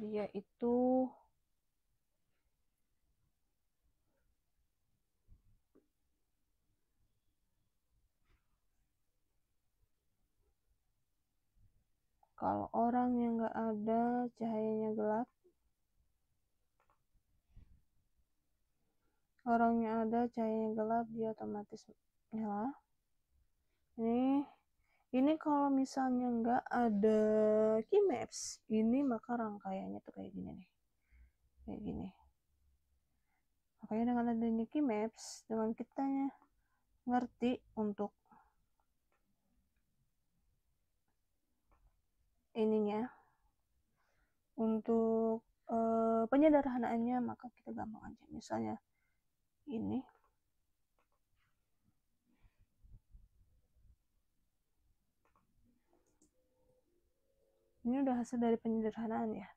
dia itu kalau orang yang nggak ada cahayanya gelap, orangnya ada, cahayanya gelap, dia otomatis nyala. Ini kalau misalnya nggak ada key maps ini, maka rangkaiannya tuh kayak gini nih, kayak gini. Makanya dengan adanya key maps, dengan kita ngerti untuk ininya, untuk penyederhanaannya, maka kita gampang aja. Misalnya ini udah hasil dari penyederhanaan ya.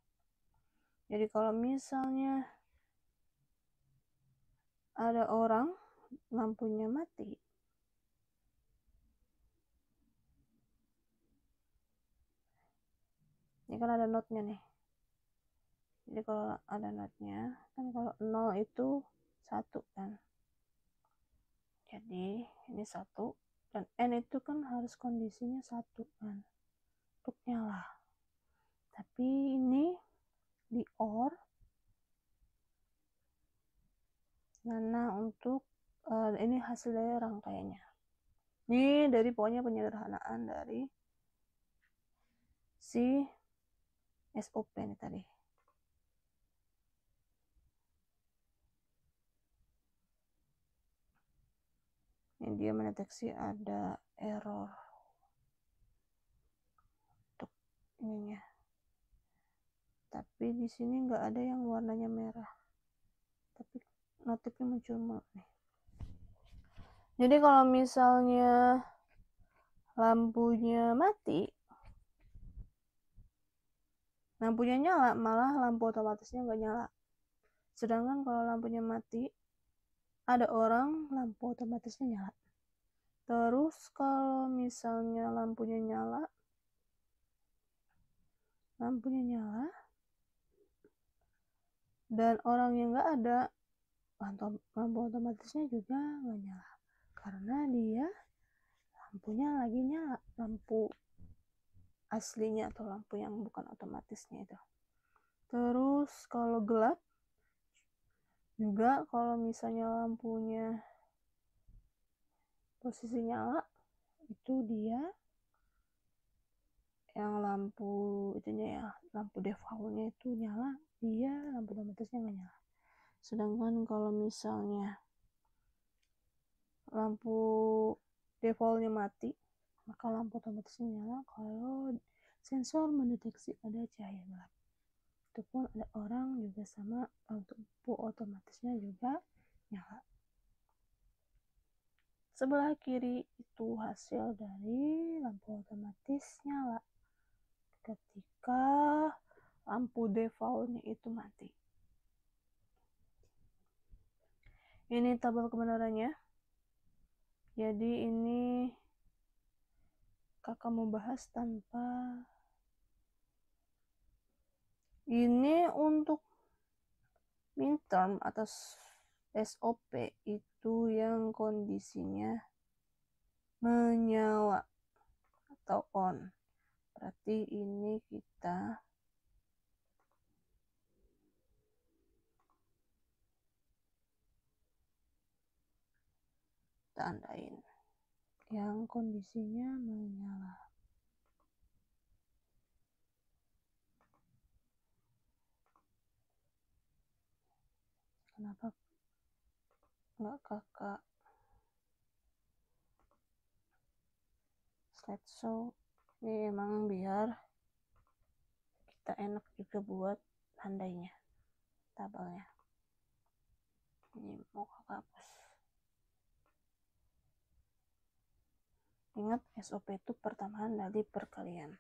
Jadi kalau misalnya ada orang lampunya mati, ini kan ada notnya nih. Jadi kalau ada notnya kan, kalau 0 itu 1 kan, jadi ini 1, dan N itu kan harus kondisinya 1 kan untuk nyala. Tapi ini di OR, mana untuk ini hasil dari rangkaiannya. Ini dari pokoknya penyederhanaan dari si SOP ini tadi. Ini dia mendeteksi ada error untuk ininya. Tapi di sini nggak ada yang warnanya merah, tapi notifnya muncul nih. Jadi kalau misalnya lampunya mati, lampunya nyala, malah lampu otomatisnya nggak nyala. Sedangkan kalau lampunya mati, ada orang, lampu otomatisnya nyala. Terus kalau misalnya lampunya nyala, dan orangnya nggak ada, lampu otomatisnya juga nggak nyala, karena dia lampunya lagi nyala, lampu aslinya atau lampu yang bukan otomatisnya itu. Terus kalau gelap juga, kalau misalnya lampunya posisi nyala, itu dia yang lampu itunya ya, lampu defaultnya itu nyala, dia lampu otomatisnya nggak nyala. Sedangkan kalau misalnya lampu defaultnya mati, maka lampu otomatisnya nyala kalau sensor mendeteksi ada cahaya gelap. Itu pun ada orang juga sama, lampu otomatisnya juga nyala. Sebelah kiri itu hasil dari lampu otomatis nyala ketika lampu defaultnya itu mati. Ini tabel kebenarannya. Jadi ini kakak mau bahas tanpa ini untuk midterm atau SOP itu yang kondisinya menyala atau on. Berarti ini kita tandain yang kondisinya menyala. Kenapa nggak kakak slideshow? Ini emang biar kita enak juga buat tandainya, tabelnya. Ini mau kakak hapus. Ingat, SOP itu pertambahan dari perkalian.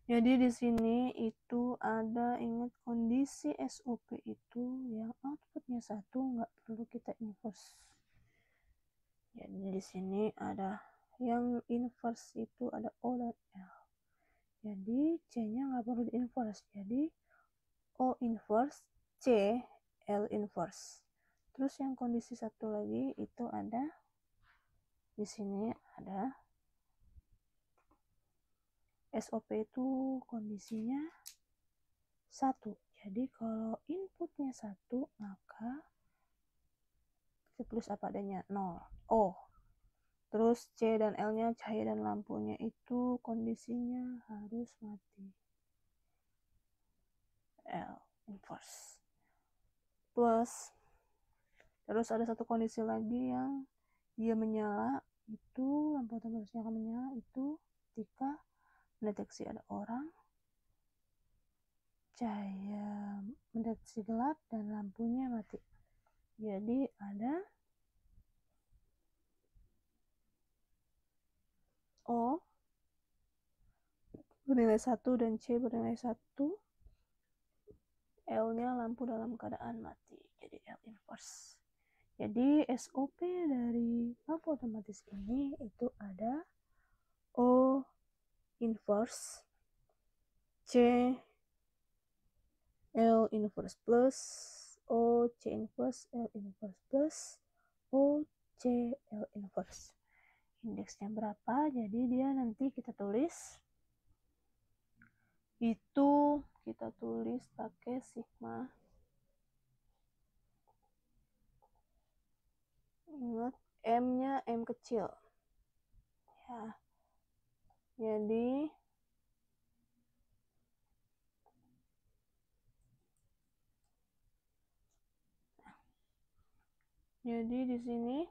Jadi di sini itu ada, ingat kondisi SOP itu yang outputnya 1, nggak perlu kita inverse. Jadi di sini ada yang inverse itu ada O dan L. Jadi C-nya nggak perlu di-inverse. Jadi O inverse, C, L inverse. Terus yang kondisi satu lagi itu ada di sini, ada SOP itu kondisinya 1. Jadi kalau inputnya 1, maka kita tulis apa adanya, 0. Oh, terus C dan L-nya, cahaya dan lampunya itu kondisinya harus mati. L inverse. Plus, terus ada satu kondisi lagi yang dia menyala, itu lampu otomatisnya akan menyala itu ketika mendeteksi ada orang, cahaya mendeteksi gelap, dan lampunya mati. Jadi ada O bernilai 1 dan C bernilai 1, L-nya lampu dalam keadaan mati. Jadi L inverse. Jadi SOP dari lampu otomatis ini itu ada O inverse, C L inverse plus, O C inverse, L inverse plus, O C L inverse. Indeksnya berapa? Jadi dia nanti kita tulis itu, kita tulis pakai sigma. Ingat M-nya M kecil. Ya. Jadi di sini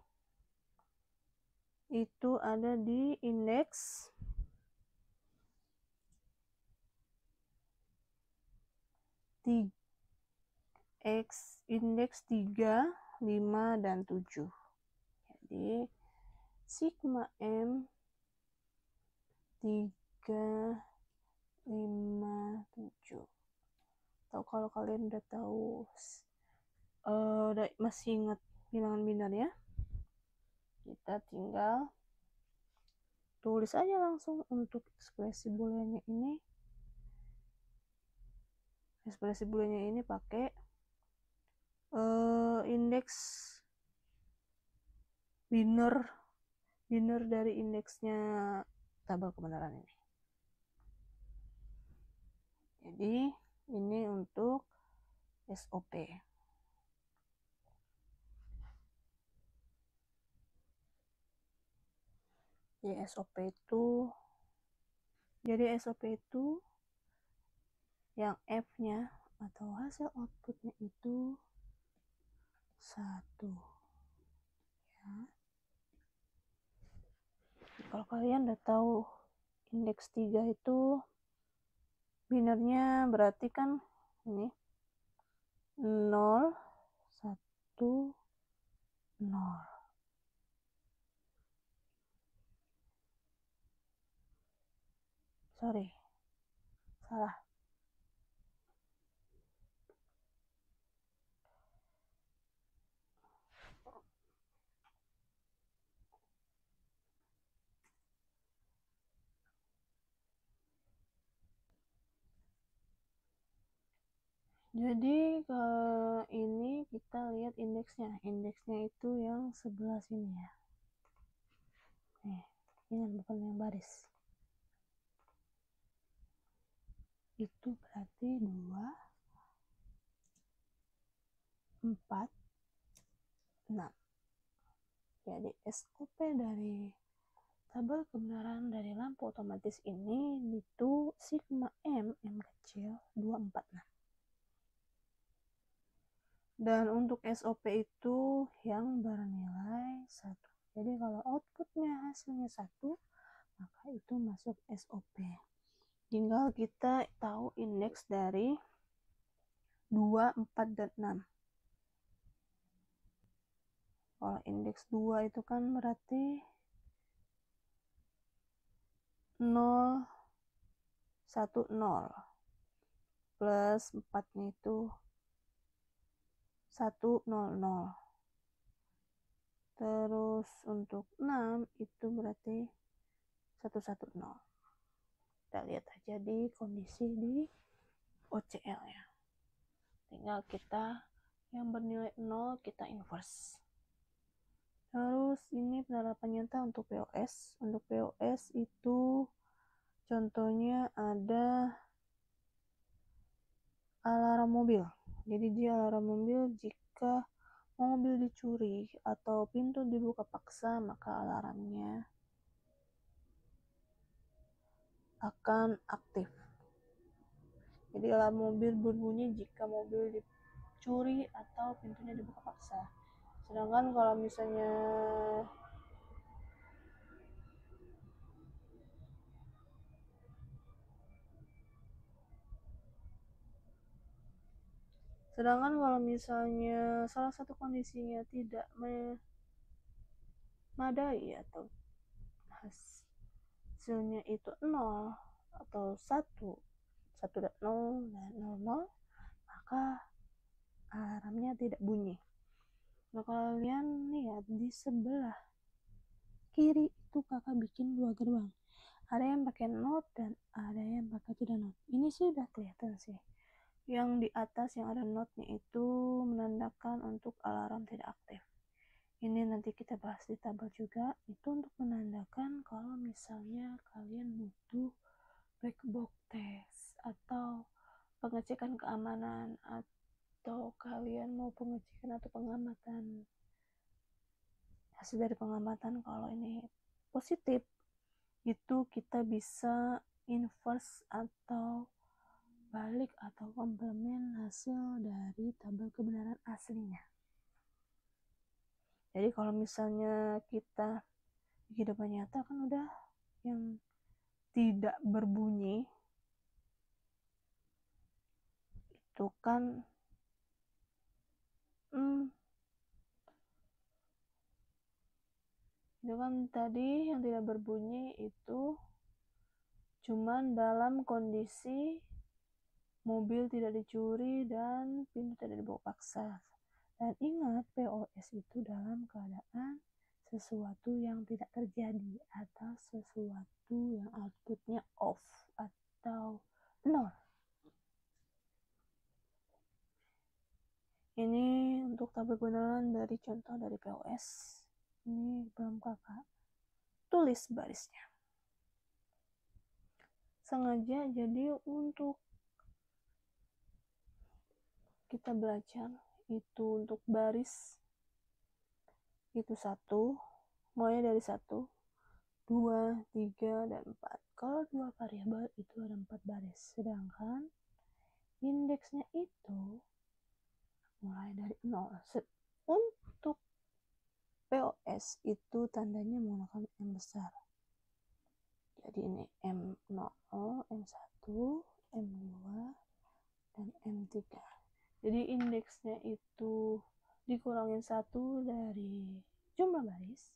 itu ada di indeks indeks 3, 5, dan 7. Jadi sigma M 3, 5, 7. Atau kalau kalian udah tahu, masih ingat bilangan biner ya, kita tinggal tulis aja langsung untuk ekspresi boolenya ini. Ekspresi boolenya ini pakai indeks biner dari indeksnya tabel kebenaran ini. Jadi ini untuk SOP. Jadi SOP itu yang F-nya atau hasil outputnya itu 1. Ya. Kalau kalian udah tahu indeks 3 itu binernya berarti kan ini 0, 1, 0. Sorry, salah. Jadi ini kita lihat indeksnya. Indeksnya itu yang sebelah sini ya. Nih, ingat bukan yang baris. Itu berarti 2, 4, 6. Jadi SOP dari tabel kebenaran dari lampu otomatis ini itu sigma M kecil 2, 4, 6. Dan untuk SOP itu yang bernilai 1. Jadi kalau outputnya hasilnya 1, maka itu masuk SOP. Tinggal kita tahu indeks dari 2, 4, dan 6. Kalau indeks 2 itu kan berarti 0, 1, 0. Plus 4-nya itu 1, 0, 0. Terus untuk 6 itu berarti 1, 1, 0. Kita lihat aja di kondisi di OCL ya. Tinggal kita yang bernilai 0 kita inverse. Terus ini penerapan nyata untuk POS. Untuk POS itu contohnya ada alarm mobil. Jadi dia alarm mobil jika mobil dicuri atau pintu dibuka paksa, maka alarmnya akan aktif. Jadi alarm mobil berbunyi jika mobil dicuri atau pintunya dibuka paksa. Sedangkan kalau misalnya salah satu kondisinya tidak memadai atau hasilnya itu 0 atau 1 dan 0 dan 0, maka alarmnya tidak bunyi. Nah, kalian lihat di sebelah kiri itu kakak bikin 2 gerbang. Ada yang pakai not dan ada yang pakai tidak not. Ini sih udah kelihatan sih. Yang di atas yang ada notnya itu menandakan untuk alarm tidak aktif. Ini nanti kita bahas di tabel juga. Itu untuk menandakan kalau misalnya kalian butuh black box test atau pengecekan keamanan, atau kalian mau pengecekan atau pengamatan, hasil dari pengamatan kalau ini positif, itu kita bisa inverse atau balik atau komplement hasil dari tabel kebenaran aslinya. Jadi kalau misalnya kita di kehidupan nyata kan udah yang tidak berbunyi itu kan itu kan tadi yang tidak berbunyi itu cuman dalam kondisi mobil tidak dicuri dan pintu tidak dibawa paksa. Dan ingat, POS itu dalam keadaan sesuatu yang tidak terjadi atau sesuatu yang outputnya off atau 0. Ini untuk tabel kebenaran dari contoh dari POS. Ini belum kakak tulis barisnya. Sengaja jadi untuk kita belajar itu untuk baris itu 1, mulai dari 1, 2, 3, dan 4. Kalau 2 variabel itu ada 4 baris, sedangkan indeksnya itu mulai dari 0. Untuk POS itu tandanya menggunakan M besar. Jadi ini M0, M1, M2, dan M3. Jadi indeksnya itu dikurangin 1 dari jumlah baris.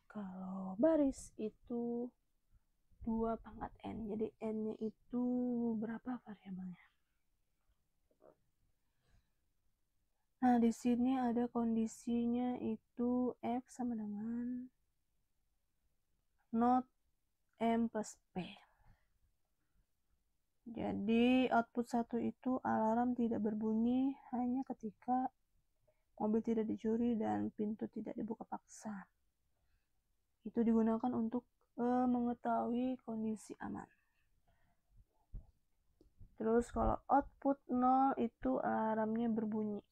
Kalau baris itu 2 pangkat N. Jadi N-nya itu berapa variabelnya. Nah, di sini ada kondisinya itu F sama dengan not M plus P. Jadi output 1 itu alarm tidak berbunyi hanya ketika mobil tidak dicuri dan pintu tidak dibuka paksa. Itu digunakan untuk mengetahui kondisi aman. Terus kalau output 0 itu alarmnya berbunyi.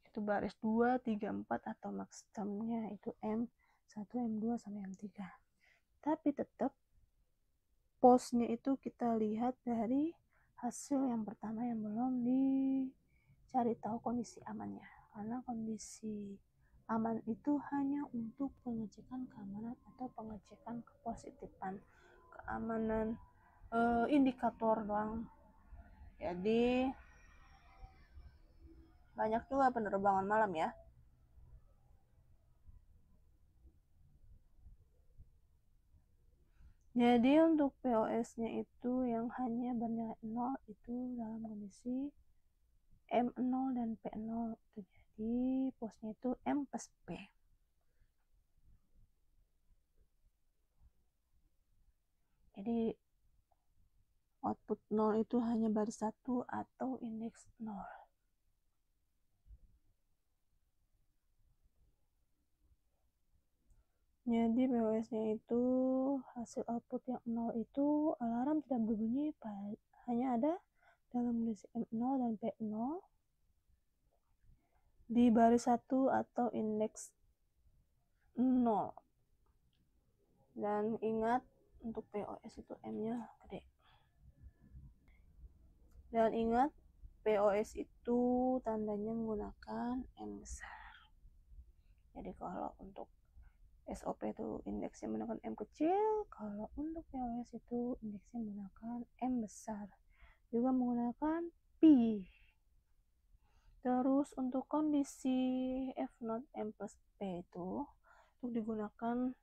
Itu baris 2, 3, 4 atau maksimumnya itu M1, M2 sampai M3. Tapi tetap postnya itu kita lihat dari hasil yang pertama yang belum dicari tahu kondisi amannya. Karena kondisi aman itu hanya untuk pengecekan keamanan atau pengecekan kepositifan keamanan indikator doang. Jadi banyak juga penerbangan malam ya. Jadi untuk POS-nya itu yang hanya bernilai 0 itu dalam kondisi M0 dan P0 itu. Jadi posnya itu M plus P. Jadi output 0 itu hanya baris 1 atau indeks 0. Jadi POS-nya itu hasil output yang 0 itu alarm tidak berbunyi, hanya ada dalam kondisi M0 dan P0 di baris 1 atau indeks 0. Dan ingat untuk POS itu M-nya gede. Dan ingat POS itu tandanya menggunakan M besar. Jadi kalau untuk SOP itu indeksnya menggunakan M kecil, kalau untuk POS itu indeksnya menggunakan M besar. Juga menggunakan Pi. Terus untuk kondisi F0 M plus P itu untuk digunakan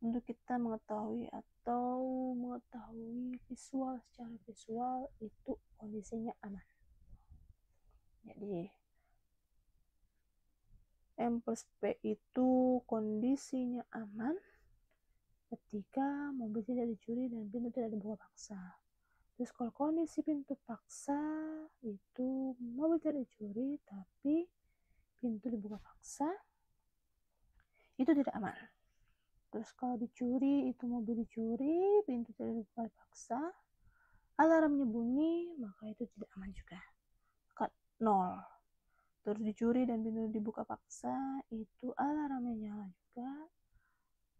untuk kita mengetahui visual, secara visual itu kondisinya aman. Jadi M plus P itu kondisinya aman ketika mobil tidak dicuri dan pintu tidak dibuka paksa. Terus kalau kondisi pintu paksa itu mobil tidak dicuri tapi pintu dibuka paksa, itu tidak aman. Terus kalau dicuri, itu mobil dicuri, pintu tidak dibuka paksa, alarmnya bunyi, maka itu tidak aman juga. Maka 0. Terus dicuri dan pintu dibuka paksa, itu alarmnya nyala juga.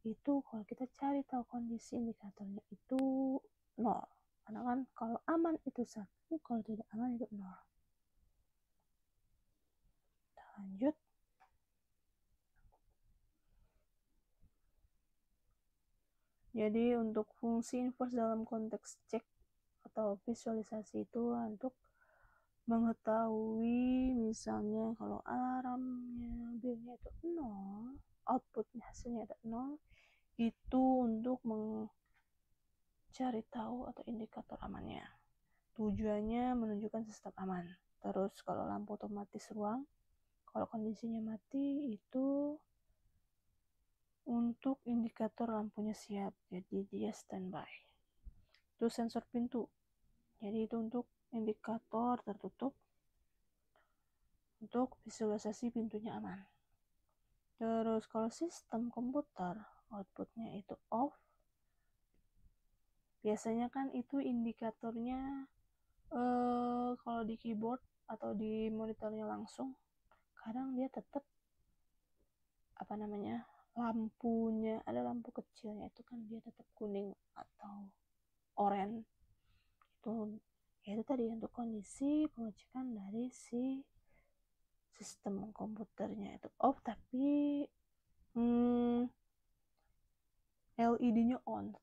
Itu kalau kita cari tahu kondisi indikatornya itu 0. Karena kan kalau aman itu 1, kalau tidak aman itu 0. Kita lanjut. Jadi untuk fungsi inverse dalam konteks cek atau visualisasi itu untuk mengetahui misalnya kalau alarmnya bilnya itu 0, outputnya hasilnya ada 0, itu untuk mencari tahu atau indikator amannya. Tujuannya menunjukkan sistem aman. Terus kalau lampu otomatis ruang, kalau kondisinya mati itu untuk indikator lampunya siap, jadi dia standby. Terus sensor pintu, jadi itu untuk indikator tertutup untuk visualisasi pintunya aman. Terus kalau sistem komputer outputnya itu off, biasanya kan itu indikatornya kalau di keyboard atau di monitornya langsung kadang dia tetap lampunya, ada lampu kecilnya itu kan dia tetap kuning atau oranye. Itu tadi untuk kondisi pengecekan dari si sistem komputernya itu off tapi LED-nya on,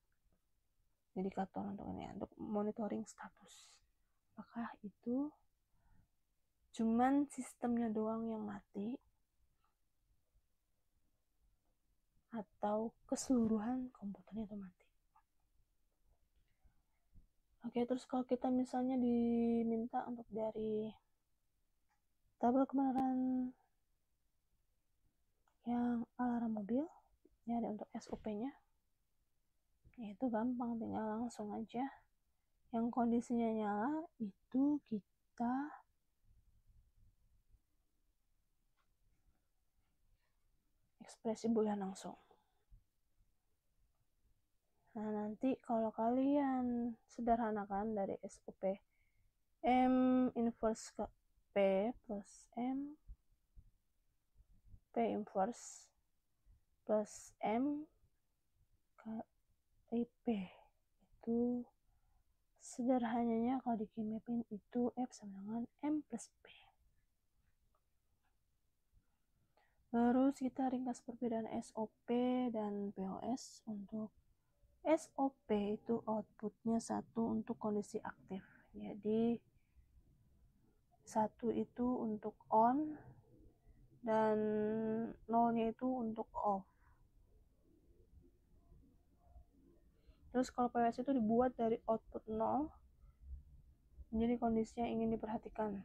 indikator untuk ini untuk monitoring status. Apakah itu cuman sistemnya doang yang mati atau keseluruhan komputernya itu mati? Oke, terus kalau kita misalnya diminta untuk dari tabel kebenaran yang alarm mobil, ini ada untuk SOP-nya, itu gampang, tinggal langsung aja yang kondisinya nyala itu kita ekspresi boolean langsung. Nah nanti kalau kalian sederhanakan dari SOP M inverse ke P plus M P inverse plus M ke IP, itu sederhananya kalau di kimia-pin itu F sama dengan M plus P. Terus kita ringkas perbedaan SOP dan POS. Untuk SOP itu outputnya 1 untuk kondisi aktif, jadi 1 itu untuk on dan 0-nya itu untuk off. Terus kalau POS itu dibuat dari output 0 menjadi kondisi yang ingin diperhatikan.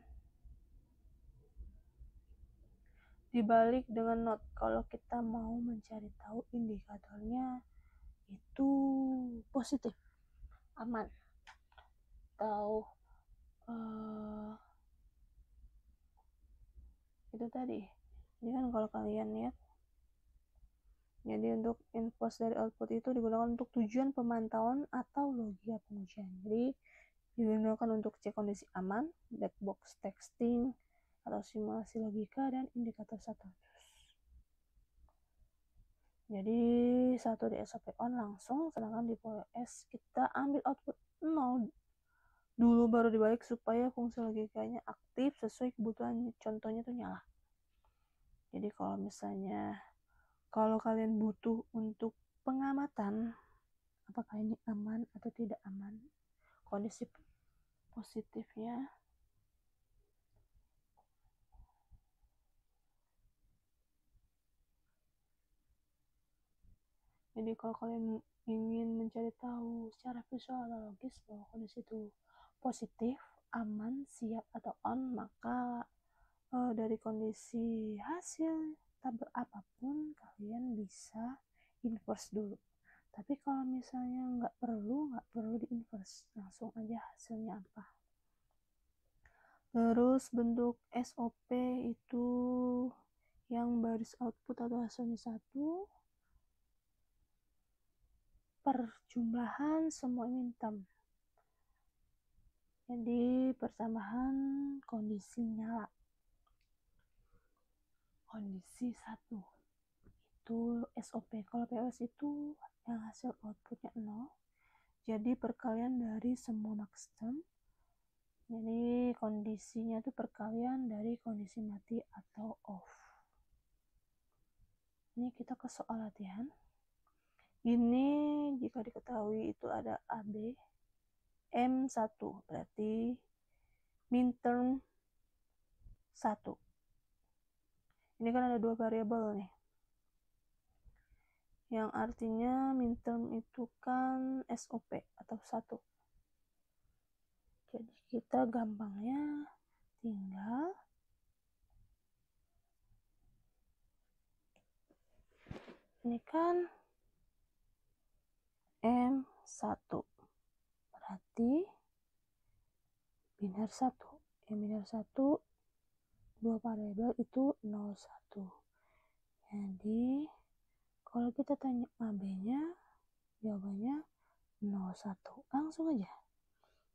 Dibalik dengan not, kalau kita mau mencari tahu indikatornya itu positif, aman, atau itu tadi. Ini kan kalau kalian lihat, jadi untuk input dari output itu digunakan untuk tujuan pemantauan atau logika pengujian. Jadi digunakan untuk cek kondisi aman, black box testing, atau simulasi logika, dan indikator status. Jadi satu di SOP on langsung, sedangkan di POS kita ambil output 0 dulu baru dibalik supaya fungsi logikanya aktif sesuai kebutuhan. Contohnya tuh nyala. Jadi kalau misalnya kalau kalian butuh untuk pengamatan apakah ini aman atau tidak aman, kondisi positifnya jadi kalau kalian ingin mencari tahu secara visual atau logis bahwa kondisi itu positif, aman, siap atau on, maka dari kondisi hasil tabel apapun kalian bisa inverse dulu. Tapi kalau misalnya nggak perlu di inverse, langsung aja hasilnya apa. Terus bentuk SOP itu yang baris output atau hasilnya 1 perjumlahan semua minterm. Jadi pertambahan kondisi nyala. Kondisi 1 itu SOP. Kalau POS itu yang hasil outputnya 0. Jadi perkalian dari semua maxterm. Jadi kondisinya itu perkalian dari kondisi mati atau off. Ini kita ke soal latihan. Ini jika diketahui itu ada AB M1, berarti minterm 1. Ini kan ada 2 variabel nih. Yang artinya minterm itu kan SOP atau 1. Jadi kita gampangnya tinggal ini kan M1 berarti binar 1. Binar 1 2 variabel itu 01. Jadi kalau kita tanya AB-nya, jawabannya 01. Langsung aja.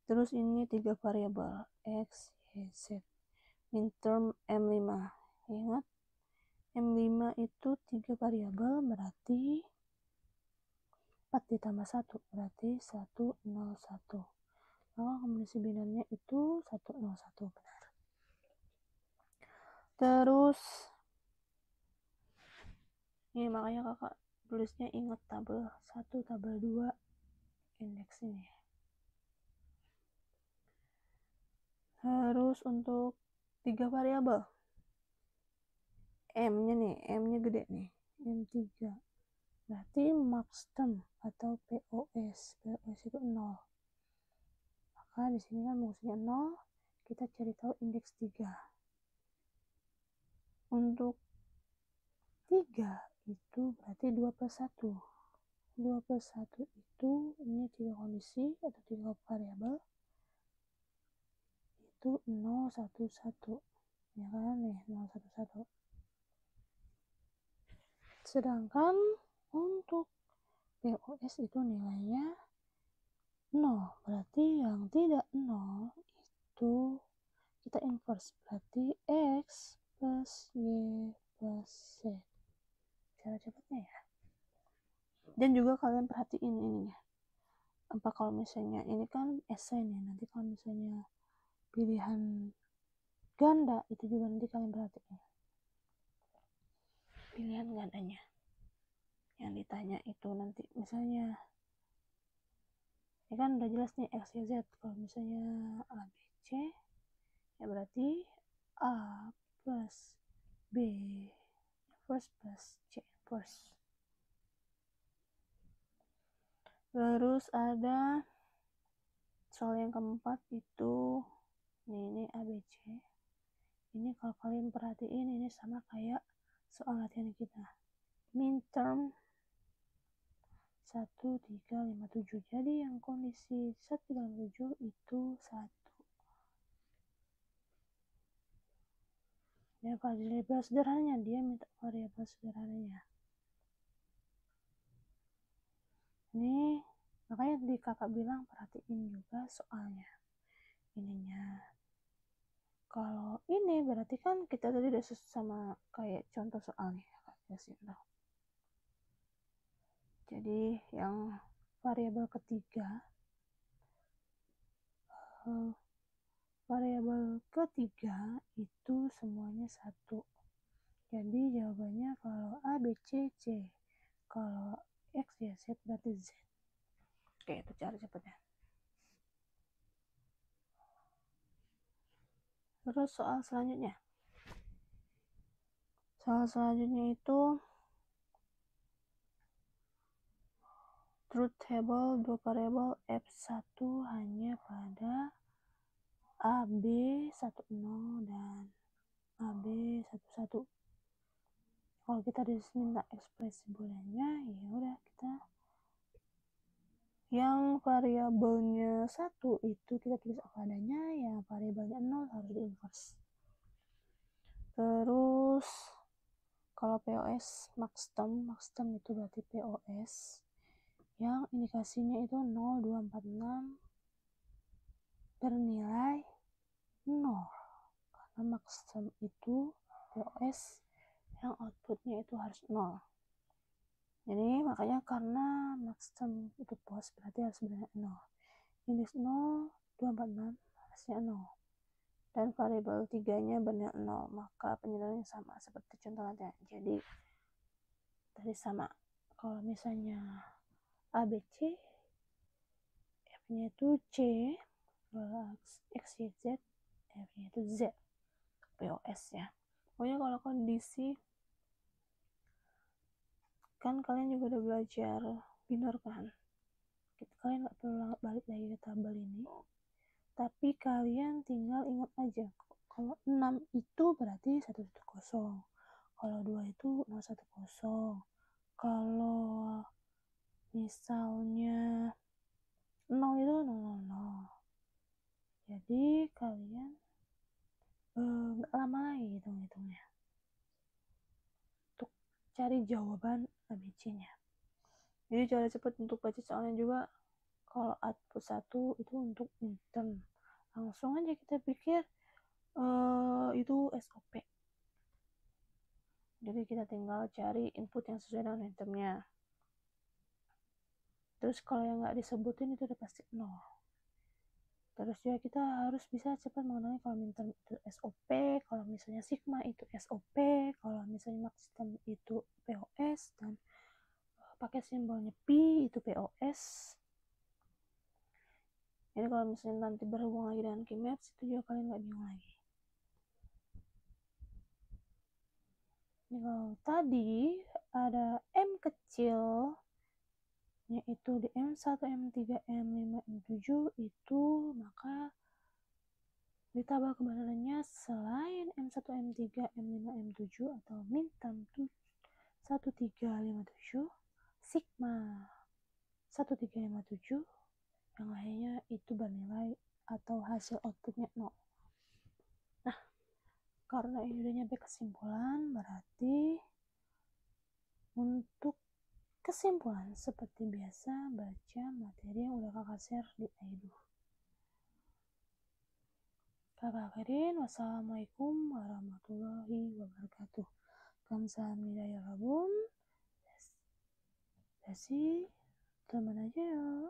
Terus ini 3 variabel X, Y, Z. Minterm M5. Ingat, M5 itu 3 variabel berarti 4 ditambah 1 berarti 101. Maka kombinasi binarnya itu 101 benar. Terus ini makanya kakak tulisnya ingat tabel 1, tabel 2 indeks ini. Terus untuk 3 variabel M-nya nih, M-nya gede nih, M3. Berarti maxterm atau POS. POS itu 0. Maka di sini kan fungsinya 0, kita cari tahu indeks 3. Untuk 3 itu berarti 2 plus 1. 2 plus 1 itu ini 3 kondisi atau 3 variabel. Itu 011. Ya kan nih, 011. Sedangkan untuk POS itu nilainya 0. Berarti yang tidak 0 itu kita inverse. Berarti X plus Y plus Z. Cara cepatnya ya. Dan juga kalian perhatiin ininya. Apa kalau misalnya ini kan esai nih. Nanti kalau misalnya pilihan ganda itu juga nanti kalian perhatiin. Pilihan gandanya. Yang ditanya itu nanti misalnya ini kan udah jelas nih X, Y, Z. Kalau misalnya A, B, C ya berarti A plus B inverse plus C inverse. Terus ada soal yang keempat itu ini ABC. Ini kalau kalian perhatiin ini sama kayak soal latihan kita. Minterm 1357. Jadi yang kondisi 1357 itu 1. Ya variabel sederhananya, dia minta variabel sederhananya. Ini makanya di kakak bilang perhatiin juga soalnya. ininya. Kalau ini berarti kan kita tadi udah sama kayak contoh soal nih. Jadi yang variabel ketiga, itu semuanya 1. Jadi jawabannya kalau A, B, C, C. Kalau X, Y, Z berarti Z. Oke, itu cara cepatnya. Terus soal selanjutnya. Soal selanjutnya itu truth table 2 variabel F1 hanya pada AB 10 dan AB 11. Kalau kita diminta ekspresi booleannya, ya udah kita yang variabelnya 1 itu kita tulis apa adanya, yang variabelnya 0 harus diinverse. Terus kalau POS max term itu berarti POS yang indikasinya itu 0246 bernilai 0, karena max term itu POS yang outputnya itu harus 0. Jadi makanya karena max term itu POS berarti harus benar 0. Indeks 0, 246 harusnya 0. Dan variabel 3-nya benar 0, maka penjelasannya sama seperti contoh latihan. Jadi tadi sama. Kalau misalnya ABC, F-nya itu C, kalau X, Y, Z, F-nya itu Z. POS ya. Pokoknya kalau kondisi, kan kalian juga udah belajar binor kan. Kalian nggak perlu balik lagi ke tabel ini, tapi kalian tinggal ingat aja kalau 6 itu berarti 110, kalau 2 itu 010, kalau misalnya 0 itu 000. Jadi kalian nggak lama lagi hitung-hitungnya untuk cari jawaban ABC-nya. Jadi cara cepat untuk baca soalnya juga, kalau output 1 itu untuk midterm, langsung aja kita pikir itu SOP. Jadi kita tinggal cari input yang sesuai dengan midtermnya. Terus kalau yang nggak disebutin itu udah pasti 0. Terus juga kita harus bisa cepat mengenali kalau midterm itu SOP, kalau misalnya sigma itu SOP, kalau misalnya maxterm itu POS, dan pakai simbolnya P itu POS. Jadi kalau misalnya nanti berhubung lagi dengan keymaps, itu juga kalian nggak bingung lagi. Ini kalau tadi ada M kecil, yaitu di M1, M3, M5, M7 itu, maka di tabel kebenarannya selain M1, M3, M5, M7 atau minterm 1357, sigma 1357, yang lainnya itu bernilai atau hasil outputnya 0. Nah, karena ini udah nyampe kesimpulan, berarti untuk kesimpulan seperti biasa baca materi yang udah kakak share di Aidu. Kakak akhirin, wassalamualaikum warahmatullahi wabarakatuh. Kamsahamnida ya rabun. Dasi, teman aja ya.